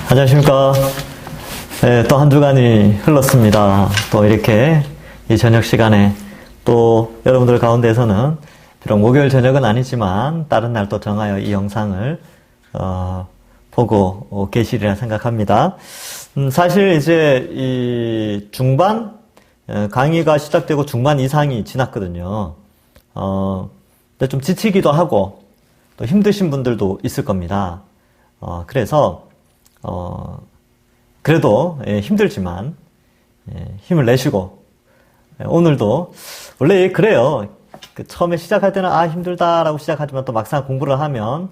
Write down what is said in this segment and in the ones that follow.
안녕하십니까. 네, 또 한 주간이 흘렀습니다. 또 이렇게 이 저녁 시간에 또 여러분들 가운데에서는 비록 목요일 저녁은 아니지만 다른 날 또 정하여 이 영상을 보고 계시리라 생각합니다. 사실 이제 이 중반 강의가 시작되고 중반 이상이 지났거든요. 근데 좀 지치기도 하고 또 힘드신 분들도 있을 겁니다. 그래서 그래도 힘들지만 힘을 내시고 오늘도 원래 그래요. 처음에 시작할 때는 힘들다라고 시작하지만 또 막상 공부를 하면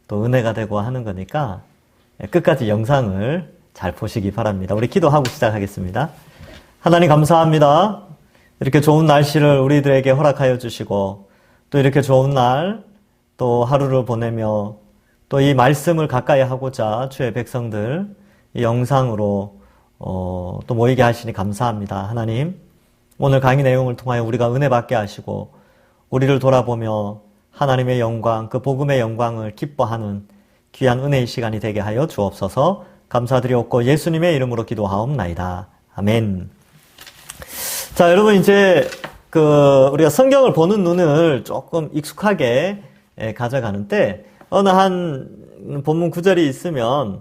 또 은혜가 되고 하는 거니까 끝까지 영상을 잘 보시기 바랍니다. 우리 기도하고 시작하겠습니다. 하나님 감사합니다. 이렇게 좋은 날씨를 우리들에게 허락하여 주시고 또 이렇게 좋은 날 또 하루를 보내며 또 이 말씀을 가까이 하고자 주의 백성들 이 영상으로 또 모이게 하시니 감사합니다. 하나님 오늘 강의 내용을 통하여 우리가 은혜 받게 하시고 우리를 돌아보며 하나님의 영광 그 복음의 영광을 기뻐하는 귀한 은혜의 시간이 되게 하여 주옵소서. 감사드리옵고 예수님의 이름으로 기도하옵나이다. 아멘. 자, 여러분 이제 우리가 성경을 보는 눈을 조금 익숙하게 가져가는 때 어느 한 본문 구절이 있으면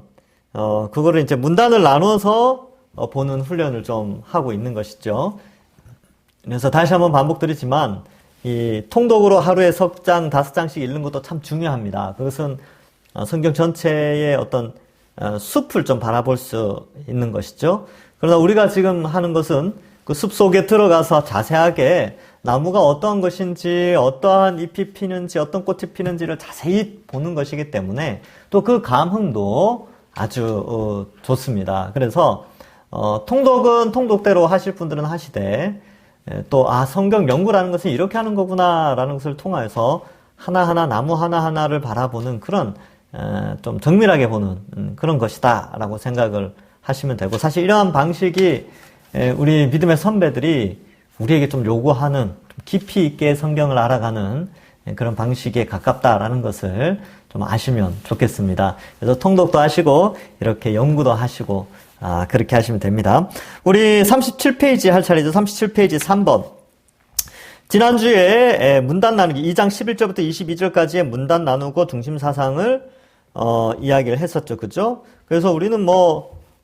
그거를 이제 문단을 나눠서 보는 훈련을 좀 하고 있는 것이죠. 그래서 다시 한번 반복드리지만 이 통독으로 하루에 석 장, 5장씩 읽는 것도 참 중요합니다. 그것은 성경 전체의 어떤 숲을 좀 바라볼 수 있는 것이죠. 그러나 우리가 지금 하는 것은 그 숲 속에 들어가서 자세하게 나무가 어떠한 것인지, 어떠한 잎이 피는지, 어떤 꽃이 피는지를 자세히 보는 것이기 때문에 또 그 감흥도 아주 좋습니다. 그래서 통독은 통독대로 하실 분들은 하시되 또 성경 연구라는 것은 이렇게 하는 거구나라는 것을 통해서 하나하나 나무 하나하나를 바라보는 그런 좀 정밀하게 보는 그런 것이다라고 생각을 하시면 되고, 사실 이러한 방식이 우리 믿음의 선배들이 우리에게 좀 요구하는 좀 깊이 있게 성경을 알아가는 그런 방식에 가깝다라는 것을 좀 아시면 좋겠습니다. 그래서 통독도 하시고 이렇게 연구도 하시고 그렇게 하시면 됩니다. 우리 37페이지 할 차례죠. 37페이지 3번. 지난주에 문단 나누기 2장 11절부터 22절까지의 문단 나누고 중심 사상을 이야기를 했었죠. 그죠? 그래서 우리는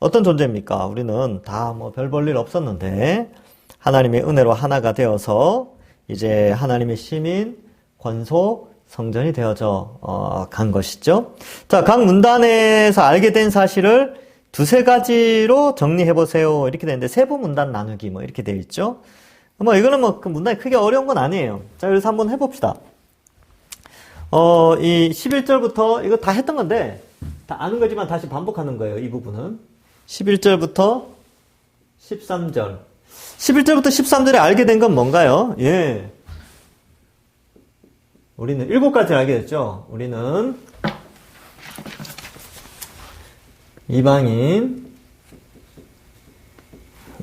어떤 존재입니까? 우리는 다 별 볼 일 없었는데 하나님의 은혜로 하나가 되어서 이제 하나님의 시민, 권소, 성전이 되어져 간 것이죠. 자, 각 문단에서 알게 된 사실을 두세 가지로 정리해보세요. 이렇게 되는데, 세부 문단 나누기 이렇게 되어 있죠. 이거는 그 문단이 크게 어려운 건 아니에요. 자, 그래서 한번 해봅시다. 이 11절부터, 이거 다 했던 건데, 다 아는 거지만 다시 반복하는 거예요, 이 부분은. 11절부터 13절. 11절부터 13절에 알게 된 건 뭔가요? 예. 우리는 7가지 알게 됐죠? 우리는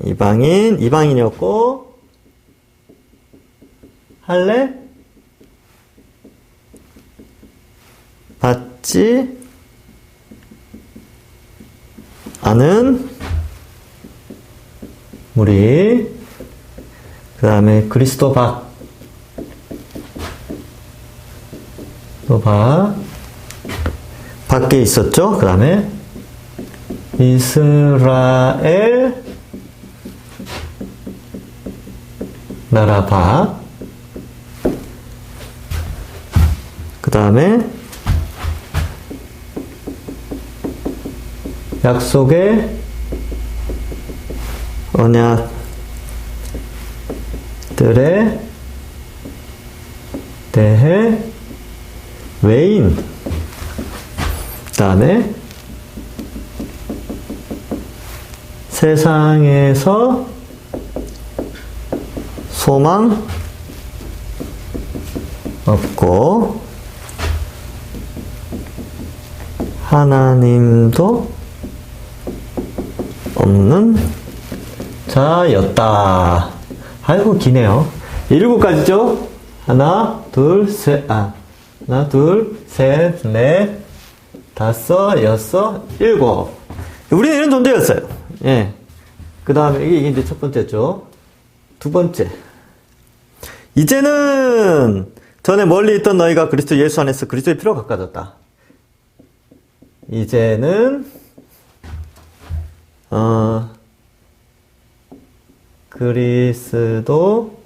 이방인이었고, 할례 받지 않은 무리, 그 다음에 그리스도 밖에 있었죠. 그 다음에 이스라엘 나라 밖, 그 다음에 약속의 언약들에 대해 외인, 그 다음에 세상에서 소망 없고 하나님도 없는 자였다. 아이고 기네요. 7가지죠? 하나, 둘, 셋, 넷, 다섯, 여섯, 일곱. 우리는 이런 존재였어요. 예. 그 다음에 이게 이제 첫 번째죠. 두 번째. 이제는 전에 멀리 있던 너희가 그리스도 예수 안에서 그리스도의 피로 가까워졌다. 이제는 그리스도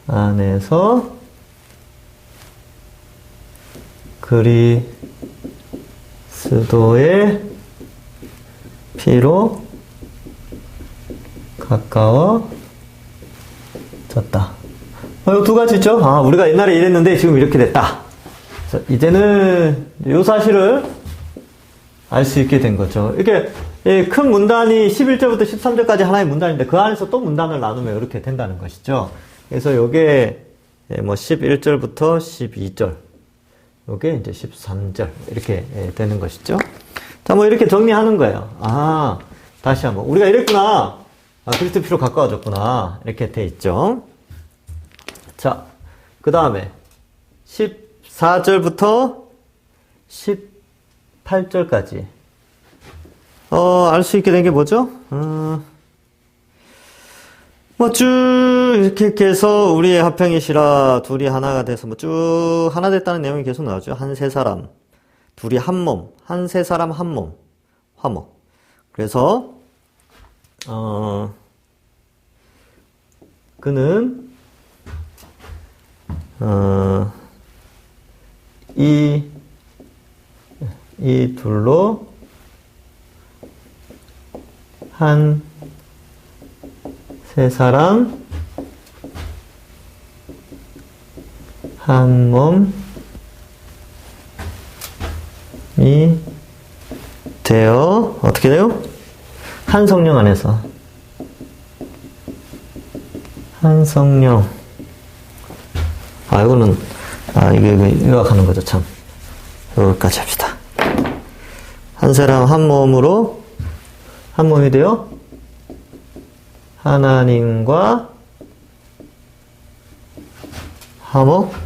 안에서 그리스도의 피로 가까워졌다. 이 두 가지죠. 우리가 옛날에 이랬는데 지금 이렇게 됐다. 이제는 이 사실을 알 수 있게 된 거죠. 이렇게 큰 문단이 11절부터 13절까지 하나의 문단인데 그 안에서 또 문단을 나누면 이렇게 된다는 것이죠. 그래서 요게 뭐 11절부터 12절, 요게 이제 13절 이렇게 되는 것이죠. 자, 뭐 이렇게 정리하는 거예요. 다시 한번 우리가 이랬구나. 그리스도 피로 가까워졌구나. 이렇게 돼 있죠. 자, 그 다음에 14절부터 18절까지 알 수 있게 된 게 뭐죠? 뭐 쭉 이렇게 해서 우리의 합형이시라 둘이 하나가 돼서 뭐 쭉 하나 됐다는 내용이 계속 나오죠. 한 세 사람 둘이 한 몸, 한 세 사람 한 몸, 화목. 그래서 그는 이 둘로 한 세 사람 한 몸이 되어 어떻게 돼요? 한 성령 안에서 한 성령. 이거는 이게 요약하는 거죠. 참 여기까지 합시다. 한 사람 한 몸으로 한 몸이 되어 하나님과 화목하게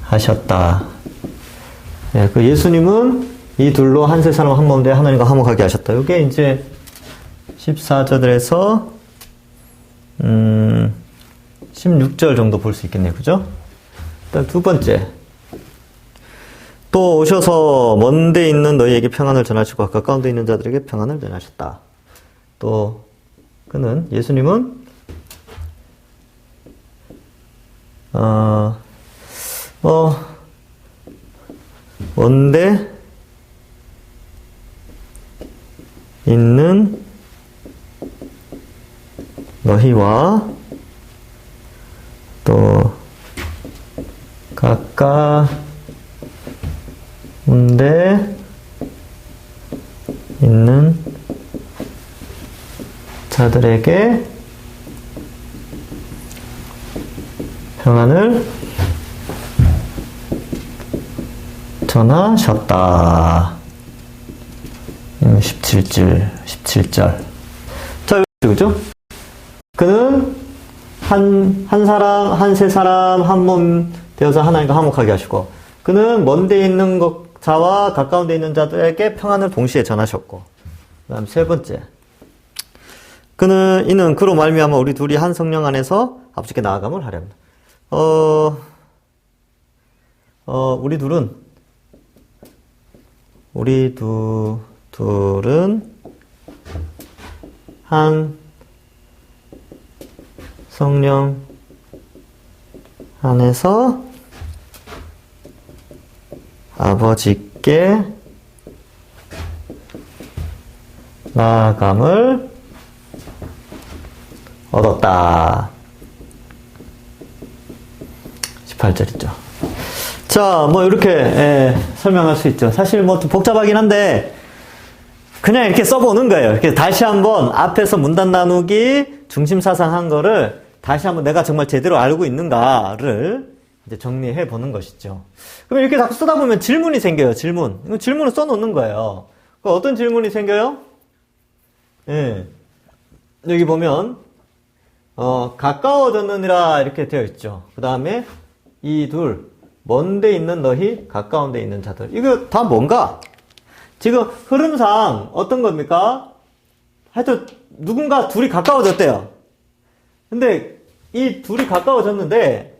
하셨다. 그 예수님은 이 둘로 한 세 사람 한 몸 되어 하나님과 화목하게 하셨다. 이게 이제 14절에서 16절 정도 볼 수 있겠네요. 그죠? 일단 두 번째. 또 오셔서 먼데 있는 너희에게 평안을 전하시고 가까운 데 있는 자들에게 평안을 전하셨다. 또 그는 예수님은 먼데 있는 너희와 또 가까운데 있는 자들에게 평안을 전하셨다. 17절. 자, 그죠? 그는 한 사람, 한 세 사람, 한 몸 되어서 하나님과 화목하게 하시고, 그는 먼데 있는 자와 가까운 데 있는 자들에게 평안을 동시에 전하셨고, 그 다음 세 번째. 이는 그로 말미암아 우리 둘이 한 성령 안에서 아버지께 나아감을 하렵니다. 우리 둘은 한 성령 안에서 아버지께 나아감을 얻었다. 18절이죠. 자, 뭐 이렇게 설명할 수 있죠. 사실 뭐 좀 복잡하긴 한데 그냥 이렇게 써보는 거예요. 이렇게 다시 한번 앞에서 문단 나누기 중심 사상한 거를 다시 한번 내가 정말 제대로 알고 있는가를 이제 정리해 보는 것이죠. 그럼 이렇게 자꾸 쓰다 보면 질문이 생겨요. 질문을 써놓는 거예요. 어떤 질문이 생겨요? 여기 보면 가까워졌느니라 이렇게 되어 있죠. 그 다음에 이 둘, 먼데 있는 너희, 가까운 데 있는 자들. 이거 다 뭔가? 지금 흐름상 어떤 겁니까? 하여튼 누군가 둘이 가까워졌대요. 근데 이 둘이 가까워졌는데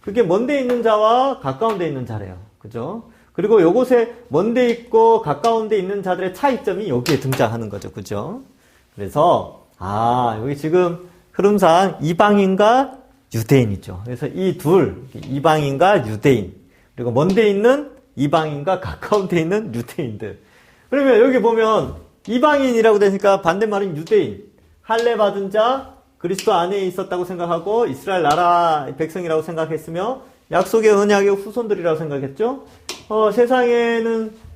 그게 먼데 있는 자와 가까운 데 있는 자래요. 그죠? 그리고 요곳에 먼데 있고 가까운 데 있는 자들의 차이점이 여기에 등장하는 거죠. 그죠? 그래서 여기 지금 흐름상 이방인과 유대인이죠. 그래서 이 둘, 이방인과 유대인, 그리고 먼데 있는 이방인과 가까운 데 있는 유대인들. 그러면 여기 보면 이방인이라고 되니까 반대말은 유대인, 할례 받은 자, 그리스도 안에 있었다고 생각하고 이스라엘 나라 백성이라고 생각했으며 약속의 언약의 후손들이라고 생각했죠.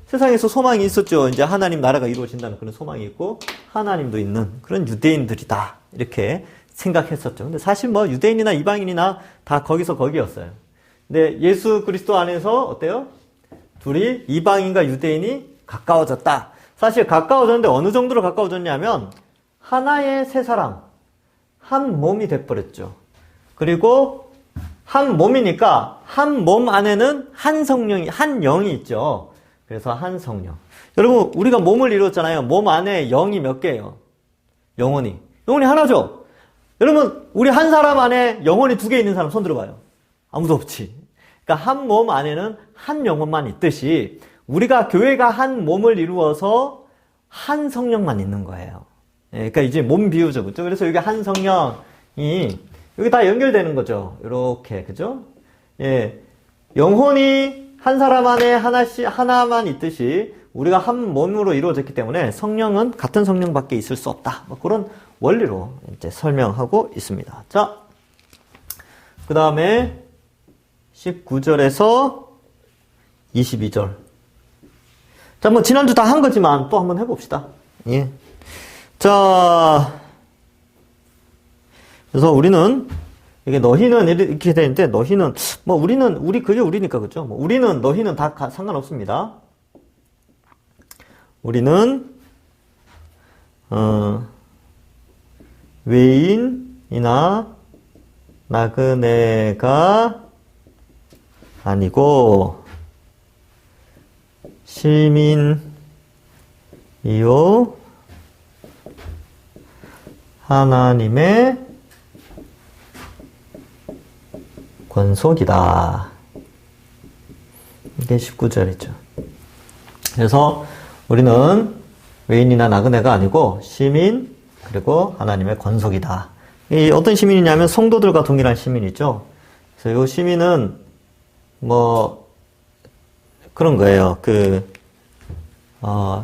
세상에서 소망이 있었죠. 이제 하나님 나라가 이루어진다는 그런 소망이 있고 하나님도 있는 그런 유대인들이다 이렇게 생각했었죠. 근데 사실 뭐 유대인이나 이방인이나 다 거기서 거기였어요. 근데 예수 그리스도 안에서 어때요? 둘이 이방인과 유대인이 가까워졌다. 사실 가까워졌는데 어느 정도로 가까워졌냐면 하나의 세 사람, 한 몸이 돼버렸죠. 그리고 한 몸이니까 한 몸 안에는 한 성령이, 한 영이 있죠. 그래서 한 성령. 여러분 우리가 몸을 이뤘잖아요. 몸 안에 영이 몇 개예요? 영혼이 하나죠. 여러분 우리 한 사람 안에 영혼이 두 개 있는 사람 손 들어봐요. 아무도 없지. 그러니까 한 몸 안에는 한 영혼만 있듯이 우리가 교회가 한 몸을 이루어서 한 성령만 있는 거예요. 그러니까 이제 몸 비유죠. 그죠? 그래서 여기 한 성령이 여기 다 연결되는 거죠. 이렇게. 그죠? 예. 영혼이 한 사람 안에 하나만 있듯이 우리가 한 몸으로 이루어졌기 때문에 성령은 같은 성령밖에 있을 수 없다. 뭐 그런 원리로 이제 설명하고 있습니다. 자. 그 다음에 19절에서 22절. 자, 뭐, 지난주 다 한 거지만 또 한번 해봅시다. 예. 자, 그래서 우리는, 이게 너희는 이렇게 되는데, 너희는, 뭐, 그게 우리니까, 그죠? 뭐, 우리는, 너희는 다 상관없습니다. 우리는, 외인이나 나그네가 아니고, 시민이요 하나님의 권속이다. 이게 19절이죠. 그래서 우리는 외인이나 나그네가 아니고 시민 그리고 하나님의 권속이다. 이 어떤 시민이냐면 성도들과 동일한 시민이죠. 그래서 이 시민은 뭐 그런 거예요.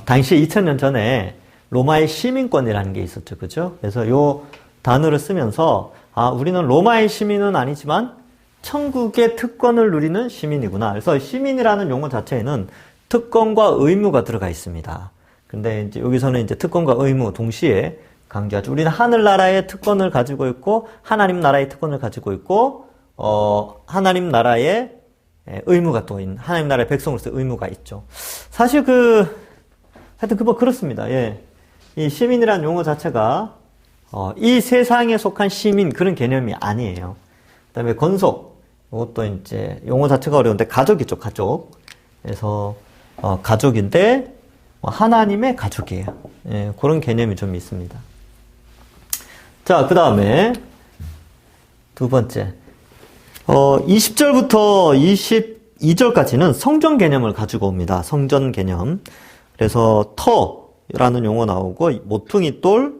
당시 2000년 전에 로마의 시민권이라는 게 있었죠. 그죠? 그래서 요 단어를 쓰면서, 우리는 로마의 시민은 아니지만 천국의 특권을 누리는 시민이구나. 그래서 시민이라는 용어 자체에는 특권과 의무가 들어가 있습니다. 근데 이제 여기서는 이제 특권과 의무 동시에 강조하죠. 우리는 하늘나라의 특권을 가지고 있고, 하나님 나라의 특권을 가지고 있고, 하나님 나라의 의무가 또 있는, 하나님 나라의 백성으로서 의무가 있죠. 사실 하여튼 뭐 그렇습니다. 예. 이 시민이라는 용어 자체가, 이 세상에 속한 시민, 그런 개념이 아니에요. 그 다음에 권속, 이것도 이제 용어 자체가 어려운데, 가족이죠, 가족. 그래서, 가족인데, 하나님의 가족이에요. 예, 그런 개념이 좀 있습니다. 자, 그 다음에, 두 번째. 20절부터 22절까지는 성전 개념을 가지고 옵니다. 성전 개념. 그래서 터라는 용어 나오고 모퉁이 돌,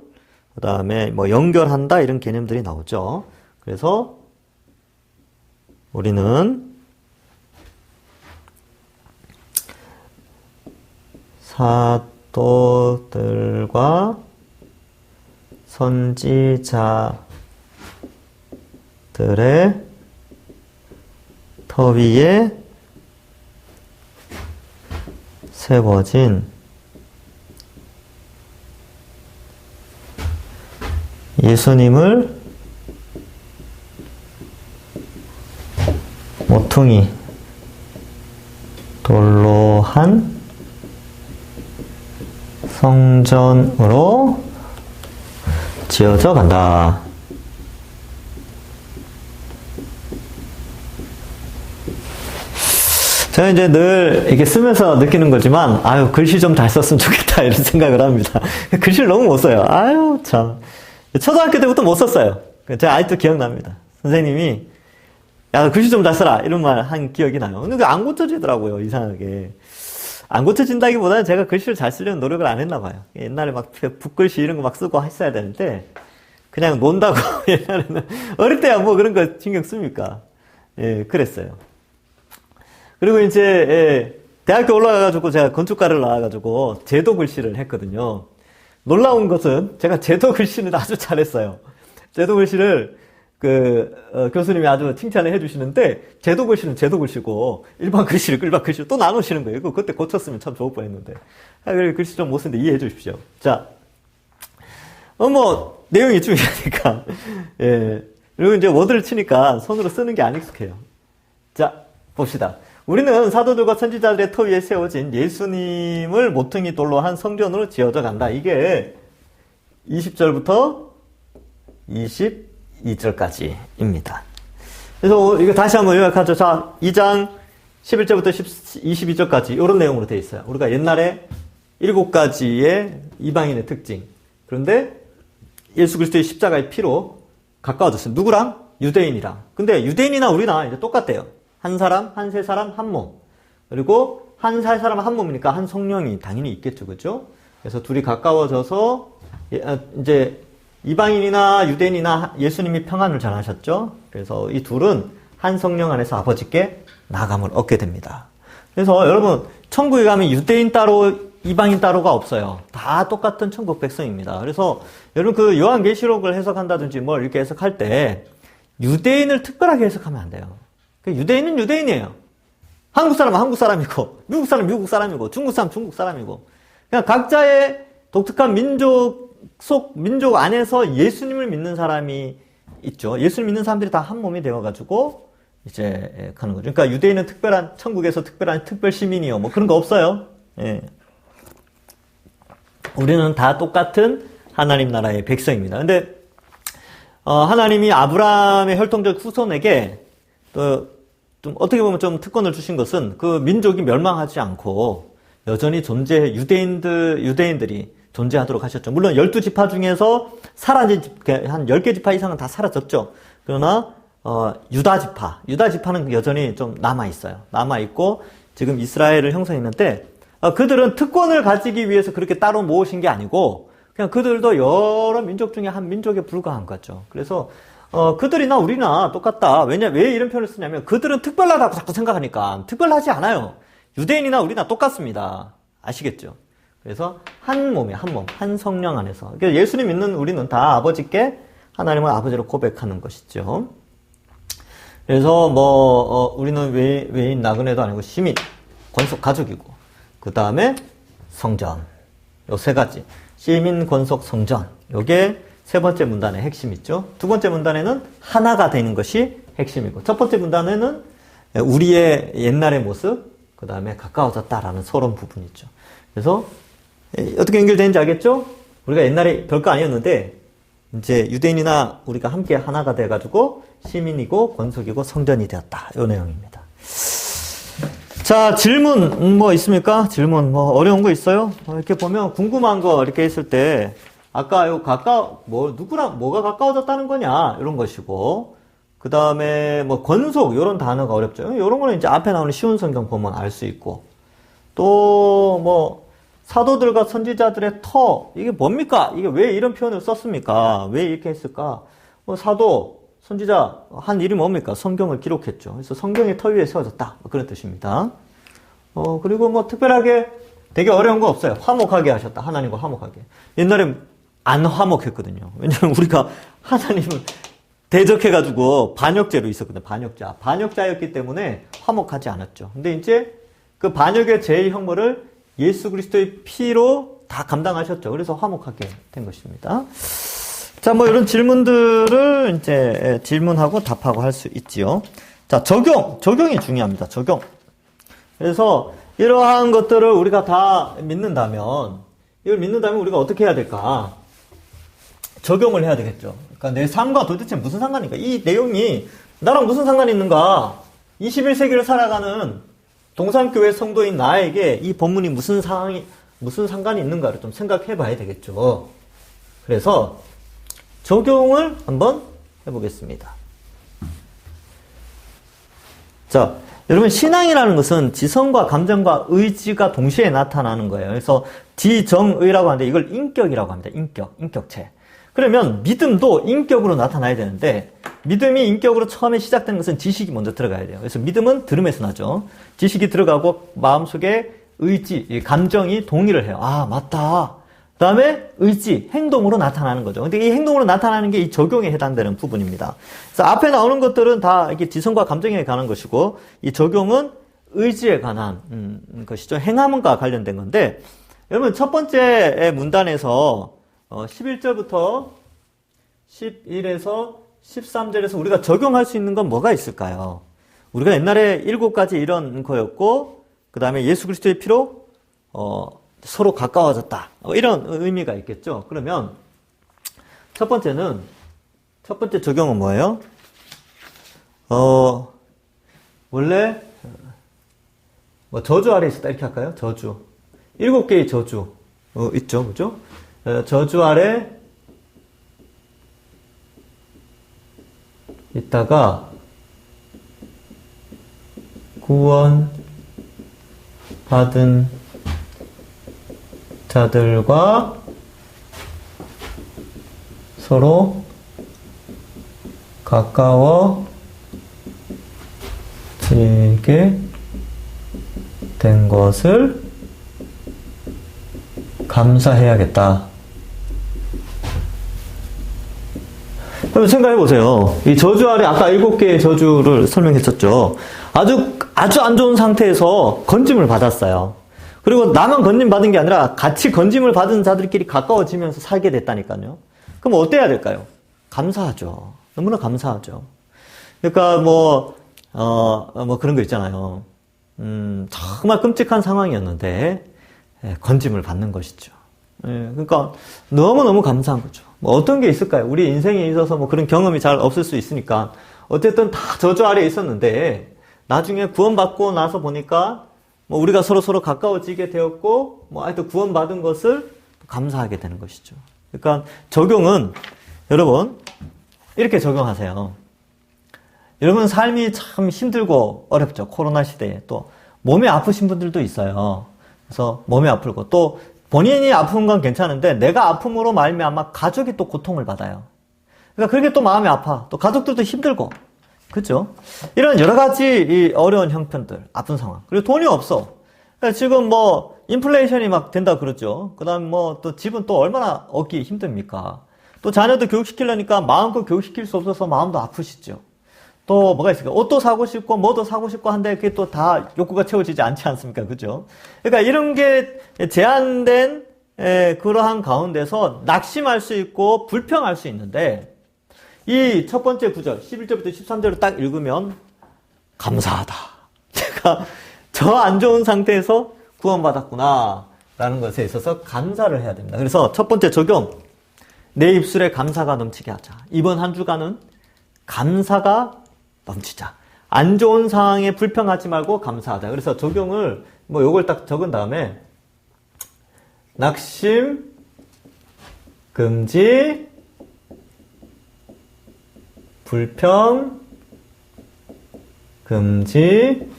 그 다음에 뭐 연결한다 이런 개념들이 나오죠. 그래서 우리는 사도들과 선지자들의 터 위에 세워진 예수님을 모퉁이 돌로 한 성전으로 지어져 간다. 제가 이제 늘 이렇게 쓰면서 느끼는 거지만, 아유, 글씨 좀 잘 썼으면 좋겠다, 이런 생각을 합니다. 글씨를 너무 못 써요. 아유, 참. 초등학교 때부터 못 썼어요. 제가 아직도 기억납니다. 선생님이, 야, 글씨 좀 잘 써라, 이런 말 한 기억이 나요. 근데 안 고쳐지더라고요, 이상하게. 안 고쳐진다기보다는 제가 글씨를 잘 쓰려는 노력을 안 했나 봐요. 옛날에 막 붓글씨 이런 거 막 쓰고 했어야 되는데, 그냥 논다고, 옛날에는. 어릴 때야 뭐 그런 거 신경 씁니까? 예, 그랬어요. 그리고 이제, 예, 대학교 올라가가지고 제가 건축과를 나와가지고 제도 글씨를 했거든요. 놀라운 것은 제가 제도 글씨는 아주 잘했어요. 제도 글씨를 교수님이 아주 칭찬을 해주시는데, 제도 글씨는 제도 글씨고, 일반 글씨를 일반 글씨로 또 나누시는 거예요. 이거 그때 고쳤으면 참 좋을 뻔 했는데. 그래, 글씨 좀 못 쓰는데 이해해 주십시오. 자, 내용이 중요하니까. 예. 그리고 이제 워드를 치니까 손으로 쓰는 게 안 익숙해요. 자, 봅시다. 우리는 사도들과 선지자들의 터 위에 세워진 예수님을 모퉁이 돌로 한 성전으로 지어져 간다. 이게 20절부터 22절까지입니다. 그래서 이거 다시 한번 요약하죠. 자, 2장 11절부터 22절까지 이런 내용으로 되어 있어요. 우리가 옛날에 7가지의 이방인의 특징. 그런데 예수 그리스도의 십자가의 피로 가까워졌어요. 누구랑? 유대인이랑. 근데 유대인이나 우리나 이제 똑같대요. 한 사람, 한 세 사람, 한 몸. 그리고 한 세 사람, 한 몸이니까 한 성령이 당연히 있겠죠. 그죠? 그래서 둘이 가까워져서 이제 이방인이나 유대인이나 예수님이 평안을 전하셨죠. 그래서 이 둘은 한 성령 안에서 아버지께 나감을 얻게 됩니다. 그래서 여러분, 천국에 가면 유대인 따로 이방인 따로가 없어요. 다 똑같은 천국 백성입니다. 그래서 여러분 그 요한계시록을 해석한다든지 뭘 이렇게 해석할 때 유대인을 특별하게 해석하면 안 돼요. 유대인은 유대인이에요. 한국 사람은 한국 사람이고, 미국 사람은 미국 사람이고, 중국 사람은 중국 사람이고. 그냥 각자의 독특한 민족 안에서 예수님을 믿는 사람이 있죠. 예수를 믿는 사람들이 다 한 몸이 되어가지고, 이제, 가는 거죠. 그러니까 유대인은 천국에서 특별한 특별 시민이요. 뭐 그런 거 없어요. 예. 우리는 다 똑같은 하나님 나라의 백성입니다. 근데, 하나님이 아브라함의 혈통적 후손에게 좀 어떻게 보면 좀 특권을 주신 것은 그 민족이 멸망하지 않고 여전히 유대인들이 존재하도록 하셨죠. 물론 12지파 중에서 사라진 한 10개 지파 이상은 다 사라졌죠. 그러나 유다지파는 여전히 좀 남아있어요. 남아있고 지금 이스라엘을 형성했는데 그들은 특권을 가지기 위해서 그렇게 따로 모으신 게 아니고 그냥 그들도 여러 민족 중에 한 민족에 불과한 거죠. 그래서 그들이나 우리나 똑같다. 왜 이런 표현을 쓰냐면, 그들은 특별하다고 자꾸 생각하니까, 특별하지 않아요. 유대인이나 우리나 똑같습니다. 아시겠죠? 그래서, 한 몸에, 한 몸, 한 성령 안에서. 그러니까 예수님 믿는 우리는 다 아버지께 하나님을 아버지로 고백하는 것이죠. 그래서, 우리는 외인, 나그네도 아니고 시민, 권속 가족이고, 그 다음에 성전. 요 세 가지. 시민, 권속, 성전. 요게 세 번째 문단의 핵심이죠. 두 번째 문단에는 하나가 되는 것이 핵심이고, 첫 번째 문단에는 우리의 옛날의 모습, 그 다음에 가까워졌다라는 서론 부분이 있죠. 그래서 어떻게 연결되는지 알겠죠? 우리가 옛날에 별거 아니었는데 이제 유대인이나 우리가 함께 하나가 돼가지고 시민이고 권속이고 성전이 되었다. 이 내용입니다. 자, 질문 뭐 있습니까? 질문 뭐 어려운 거 있어요? 이렇게 보면 궁금한 거 이렇게 했을 때 아까 누구랑 뭐가 가까워졌다는 거냐, 이런 것이고, 그 다음에 권속, 이런 단어가 어렵죠. 이런 거는 이제 앞에 나오는 쉬운 성경 보면 알 수 있고, 또 사도들과 선지자들의 터, 이게 뭡니까? 이게 왜 이런 표현을 썼습니까? 왜 이렇게 했을까? 사도, 선지자, 한 일이 뭡니까? 성경을 기록했죠. 그래서 성경의 터 위에 세워졌다. 그런 뜻입니다. 그리고 특별하게 되게 어려운 거 없어요. 화목하게 하셨다. 하나님과 화목하게. 옛날에 안 화목했거든요. 왜냐면 우리가 하나님을 대적해가지고 반역죄로 있었거든요. 반역자였기 때문에 화목하지 않았죠. 근데 이제 그 반역의 죄의 형벌을 예수 그리스도의 피로 다 감당하셨죠. 그래서 화목하게 된 것입니다. 자, 이런 질문들을 이제 질문하고 답하고 할 수 있지요. 자, 적용이 중요합니다. 적용. 그래서 이러한 것들을 우리가 다 믿는다면 우리가 어떻게 해야 될까? 적용을 해야 되겠죠. 그러니까 내 삶과 도대체 무슨 상관인가? 이 내용이 나랑 무슨 상관이 있는가? 21세기를 살아가는 동산교회 성도인 나에게 이 본문이 무슨 상관이 있는가를 좀 생각해 봐야 되겠죠. 그래서 적용을 한번 해보겠습니다. 자, 여러분, 신앙이라는 것은 지성과 감정과 의지가 동시에 나타나는 거예요. 그래서 지정의라고 하는데 이걸 인격이라고 합니다. 인격체. 그러면 믿음도 인격으로 나타나야 되는데, 믿음이 인격으로 처음에 시작되는 것은 지식이 먼저 들어가야 돼요. 그래서 믿음은 들음에서 나죠. 지식이 들어가고 마음속에 의지, 감정이 동의를 해요. 아, 맞다. 그 다음에 의지, 행동으로 나타나는 거죠. 근데 이 행동으로 나타나는 게 이 적용에 해당되는 부분입니다. 그래서 앞에 나오는 것들은 다 이게 지성과 감정에 관한 것이고, 이 적용은 의지에 관한 것이죠. 행함과 관련된 건데, 여러분 첫 번째 문단에서 11절부터 11에서 13절에서 우리가 적용할 수 있는 건 뭐가 있을까요? 우리가 옛날에 7가지 이런 거였고, 그 다음에 예수 그리스도의 피로 서로 가까워졌다. 이런 의미가 있겠죠. 그러면 첫 번째 적용은 뭐예요? 원래 저주 아래 있었다 이렇게 할까요? 저주. 7개의 저주 있죠, 그죠? 저주 아래 있다가 구원 받은 자들과 서로 가까워지게 된 것을 감사해야겠다. 그럼 생각해 보세요. 이 저주 아래 아까 7개의 저주를 설명했었죠. 아주 안 좋은 상태에서 건짐을 받았어요. 그리고 나만 건짐 받은 게 아니라 같이 건짐을 받은 자들끼리 가까워지면서 살게 됐다니까요. 그럼 어때야 될까요? 감사하죠. 너무나 감사하죠. 그러니까 그런 거 있잖아요. 정말 끔찍한 상황이었는데 건짐을 받는 것이죠. 그러니까 너무너무 감사한 거죠. 어떤 게 있을까요? 우리 인생에 있어서 그런 경험이 잘 없을 수 있으니까 어쨌든 다 저주 아래에 있었는데 나중에 구원받고 나서 보니까 우리가 서로 가까워지게 되었고 하여튼 구원받은 것을 감사하게 되는 것이죠. 그러니까 적용은 여러분 이렇게 적용하세요. 여러분 삶이 참 힘들고 어렵죠. 코로나 시대에 또 몸이 아프신 분들도 있어요. 그래서 몸이 아프고 또 본인이 아픈 건 괜찮은데 내가 아픔으로 말미암아 가족이 또 고통을 받아요. 그러니까 그게 또 마음이 아파. 또 가족들도 힘들고. 그렇죠? 이런 여러 가지 이 어려운 형편들, 아픈 상황. 그리고 돈이 없어. 그러니까 지금 인플레이션이 막 된다 그러죠. 그다음 또 집은 또 얼마나 얻기 힘듭니까? 또 자녀도 교육시키려니까 마음껏 교육시킬 수 없어서 마음도 아프시죠. 또 뭐가 있을까? 옷도 사고 싶고 뭐도 사고 싶고 한데 그게 또 다 욕구가 채워지지 않지 않습니까? 그죠? 그러니까 이런 게 제한된 그러한 가운데서 낙심할 수 있고 불평할 수 있는데 이 첫 번째 구절 11절부터 13절을 딱 읽으면 감사하다. 제가 저 안 좋은 상태에서 구원받았구나 라는 것에 있어서 감사를 해야 됩니다. 그래서 첫 번째 적용, 내 입술에 감사가 넘치게 하자. 이번 한 주간은 감사가 넘치자. 안 좋은 상황에 불평하지 말고 감사하자. 그래서 적용을 요걸 딱 적은 다음에 낙심, 금지, 불평, 금지,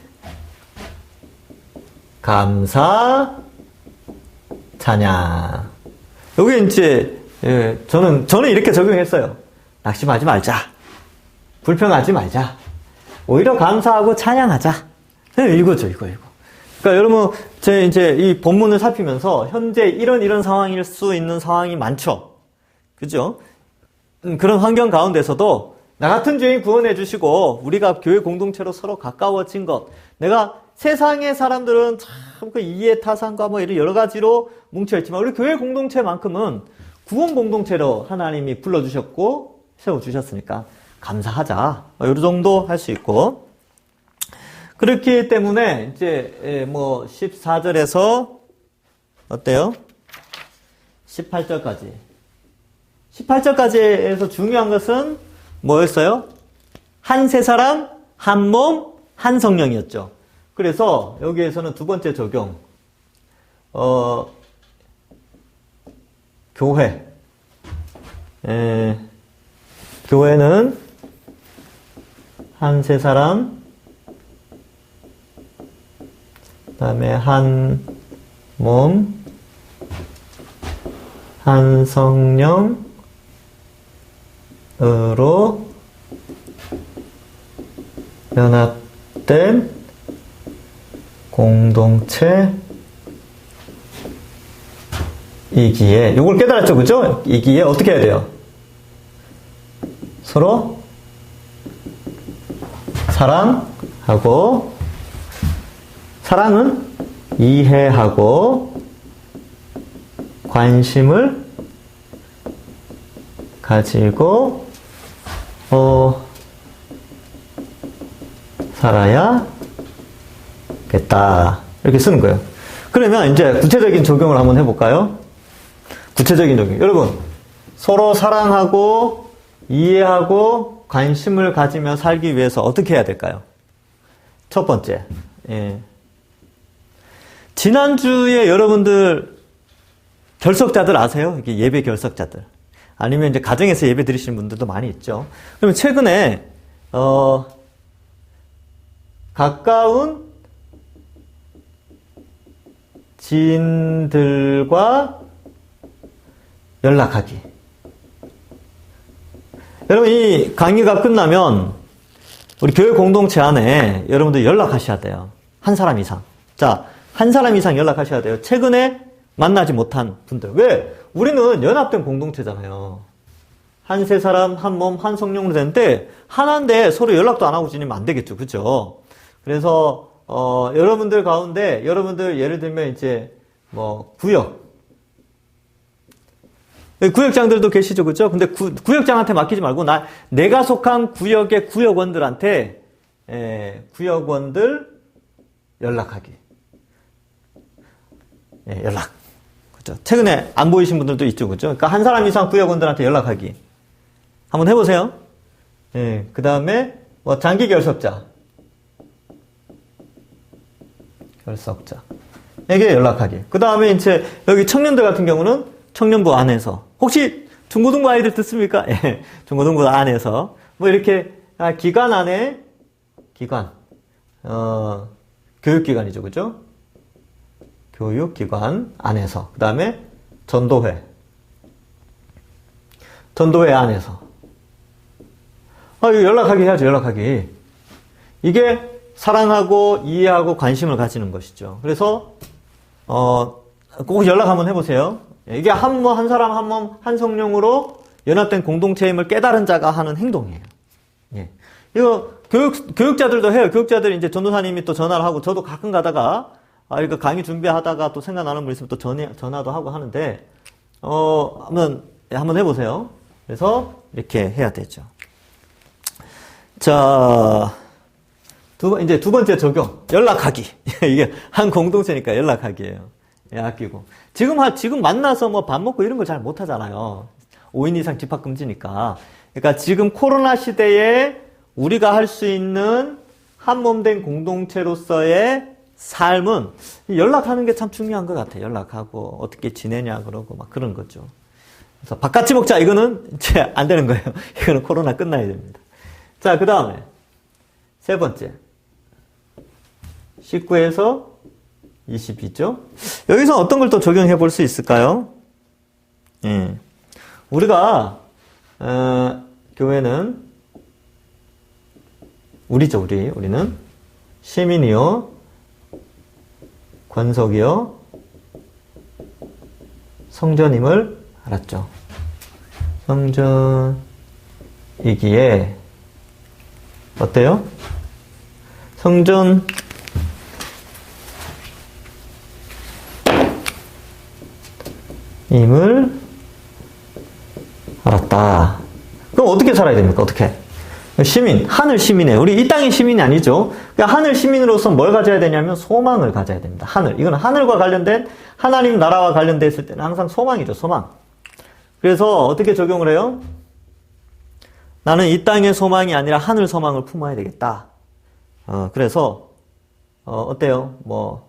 감사, 찬양. 여기 이제 저는 이렇게 적용했어요. 낙심하지 말자. 불평하지 말자. 오히려 감사하고 찬양하자. 이거죠, 이거. 그러니까 여러분, 이제 이 본문을 살피면서 현재 이런 상황일 수 있는 상황이 많죠. 그죠? 그런 환경 가운데서도 나 같은 죄인 구원해 주시고 우리가 교회 공동체로 서로 가까워진 것. 내가 세상의 사람들은 참 그 이해 타산과 이런 여러 가지로 뭉쳐있지만 우리 교회 공동체만큼은 구원 공동체로 하나님이 불러주셨고 세워주셨으니까 감사하자. 이 정도 할 수 있고. 그렇기 때문에 이제 14절에서 어때요? 18절까지. 18절까지에서 중요한 것은 뭐였어요? 한 세 사람, 한 몸, 한 성령이었죠. 그래서 여기에서는 두 번째 적용, 교회. 교회는 한 세 사람, 그 다음에 한 몸, 한 성령으로 연합된 공동체이기에, 이걸 깨달았죠, 그죠? 이기에 어떻게 해야 돼요? 서로 사랑하고, 사랑은 이해하고 관심을 가지고 살아야겠다. 이렇게 쓰는 거예요. 그러면 이제 구체적인 적용을 한번 해볼까요? 구체적인 적용. 여러분, 서로 사랑하고 이해하고 관심을 가지며 살기 위해서 어떻게 해야 될까요? 첫 번째, 지난주에 여러분들 결석자들 아세요? 이게 예배 결석자들. 아니면 이제 가정에서 예배 드리시는 분들도 많이 있죠. 그러면 최근에 가까운 지인들과 연락하기. 여러분, 이 강의가 끝나면 우리 교회 공동체 안에 여러분들 연락하셔야 돼요. 한 사람 이상. 자, 한 사람 이상 연락하셔야 돼요. 최근에 만나지 못한 분들. 왜? 우리는 연합된 공동체잖아요. 한 세 사람, 한 몸, 한 성령으로 되는데 하나인데 서로 연락도 안 하고 지내면 안 되겠죠. 그죠? 그래서 여러분들 가운데 여러분들 예를 들면 이제 뭐 구역장들도 계시죠. 그죠? 근데 구역장한테 맡기지 말고 내가 속한 구역의 구역원들한테 구역원들 연락하기. 연락. 그죠? 최근에 안 보이신 분들도 있죠. 그죠? 그러니까 한 사람 이상 구역원들한테 연락하기. 한번 해보세요. 그 다음에 뭐 장기 결석자에게 연락하기. 그 다음에 이제 여기 청년들 같은 경우는 청년부 안에서, 혹시 중고등부 아이들 듣습니까? 중고등부 안에서 뭐 이렇게 기관 안에 교육기관이죠. 그죠? 교육기관 안에서. 그 다음에 전도회 안에서. 이거 연락하기 해야죠. 연락하기. 이게 사랑하고 이해하고 관심을 가지는 것이죠. 그래서 꼭 연락 한번 해보세요. 이게 한 사람 한 몸 한 성령으로 연합된 공동체임을 깨달은 자가 하는 행동이에요. 이거 교육자들도 해요. 교육자들이 이제 전도사님이 또 전화를 하고, 저도 가끔 가다가 이거 강의 준비하다가 또 생각나는 분 있으면 또 전화도 하고 하는데 한번 해보세요. 그래서 이렇게 해야 되죠. 자, 이제 두 번째 적용, 연락하기. 이게 한 공동체니까 연락하기예요. 아끼고. 지금 만나서 뭐 밥 먹고 이런 걸 잘 못 하잖아요. 5인 이상 집합 금지니까. 그러니까 지금 코로나 시대에 우리가 할 수 있는 한 몸 된 공동체로서의 삶은 연락하는 게 참 중요한 것 같아요. 연락하고 어떻게 지내냐 그러고 막 그런 거죠. 그래서 밥 같이 먹자 이거는 이제 안 되는 거예요. 이거는 코로나 끝나야 됩니다. 자, 그 다음에 세 번째, 19에서 22죠. 여기서 어떤 걸 또 적용해 볼 수 있을까요? 우리가 교회는 우리는 시민이요, 권속이요, 성전임을 알았죠. 성전이기에 어때요? 성전임을 알았다. 그럼 어떻게 살아야 됩니까? 어떻게? 하늘 시민이에요. 우리 이 땅의 시민이 아니죠. 그러니까 하늘 시민으로서 뭘 가져야 되냐면 소망을 가져야 됩니다. 이건 하늘과 관련된, 하나님 나라와 관련됐을 때는 항상 소망이죠. 소망. 그래서 어떻게 적용을 해요? 나는 이 땅의 소망이 아니라 하늘 소망을 품어야 되겠다. 그래서 어때요? 뭐,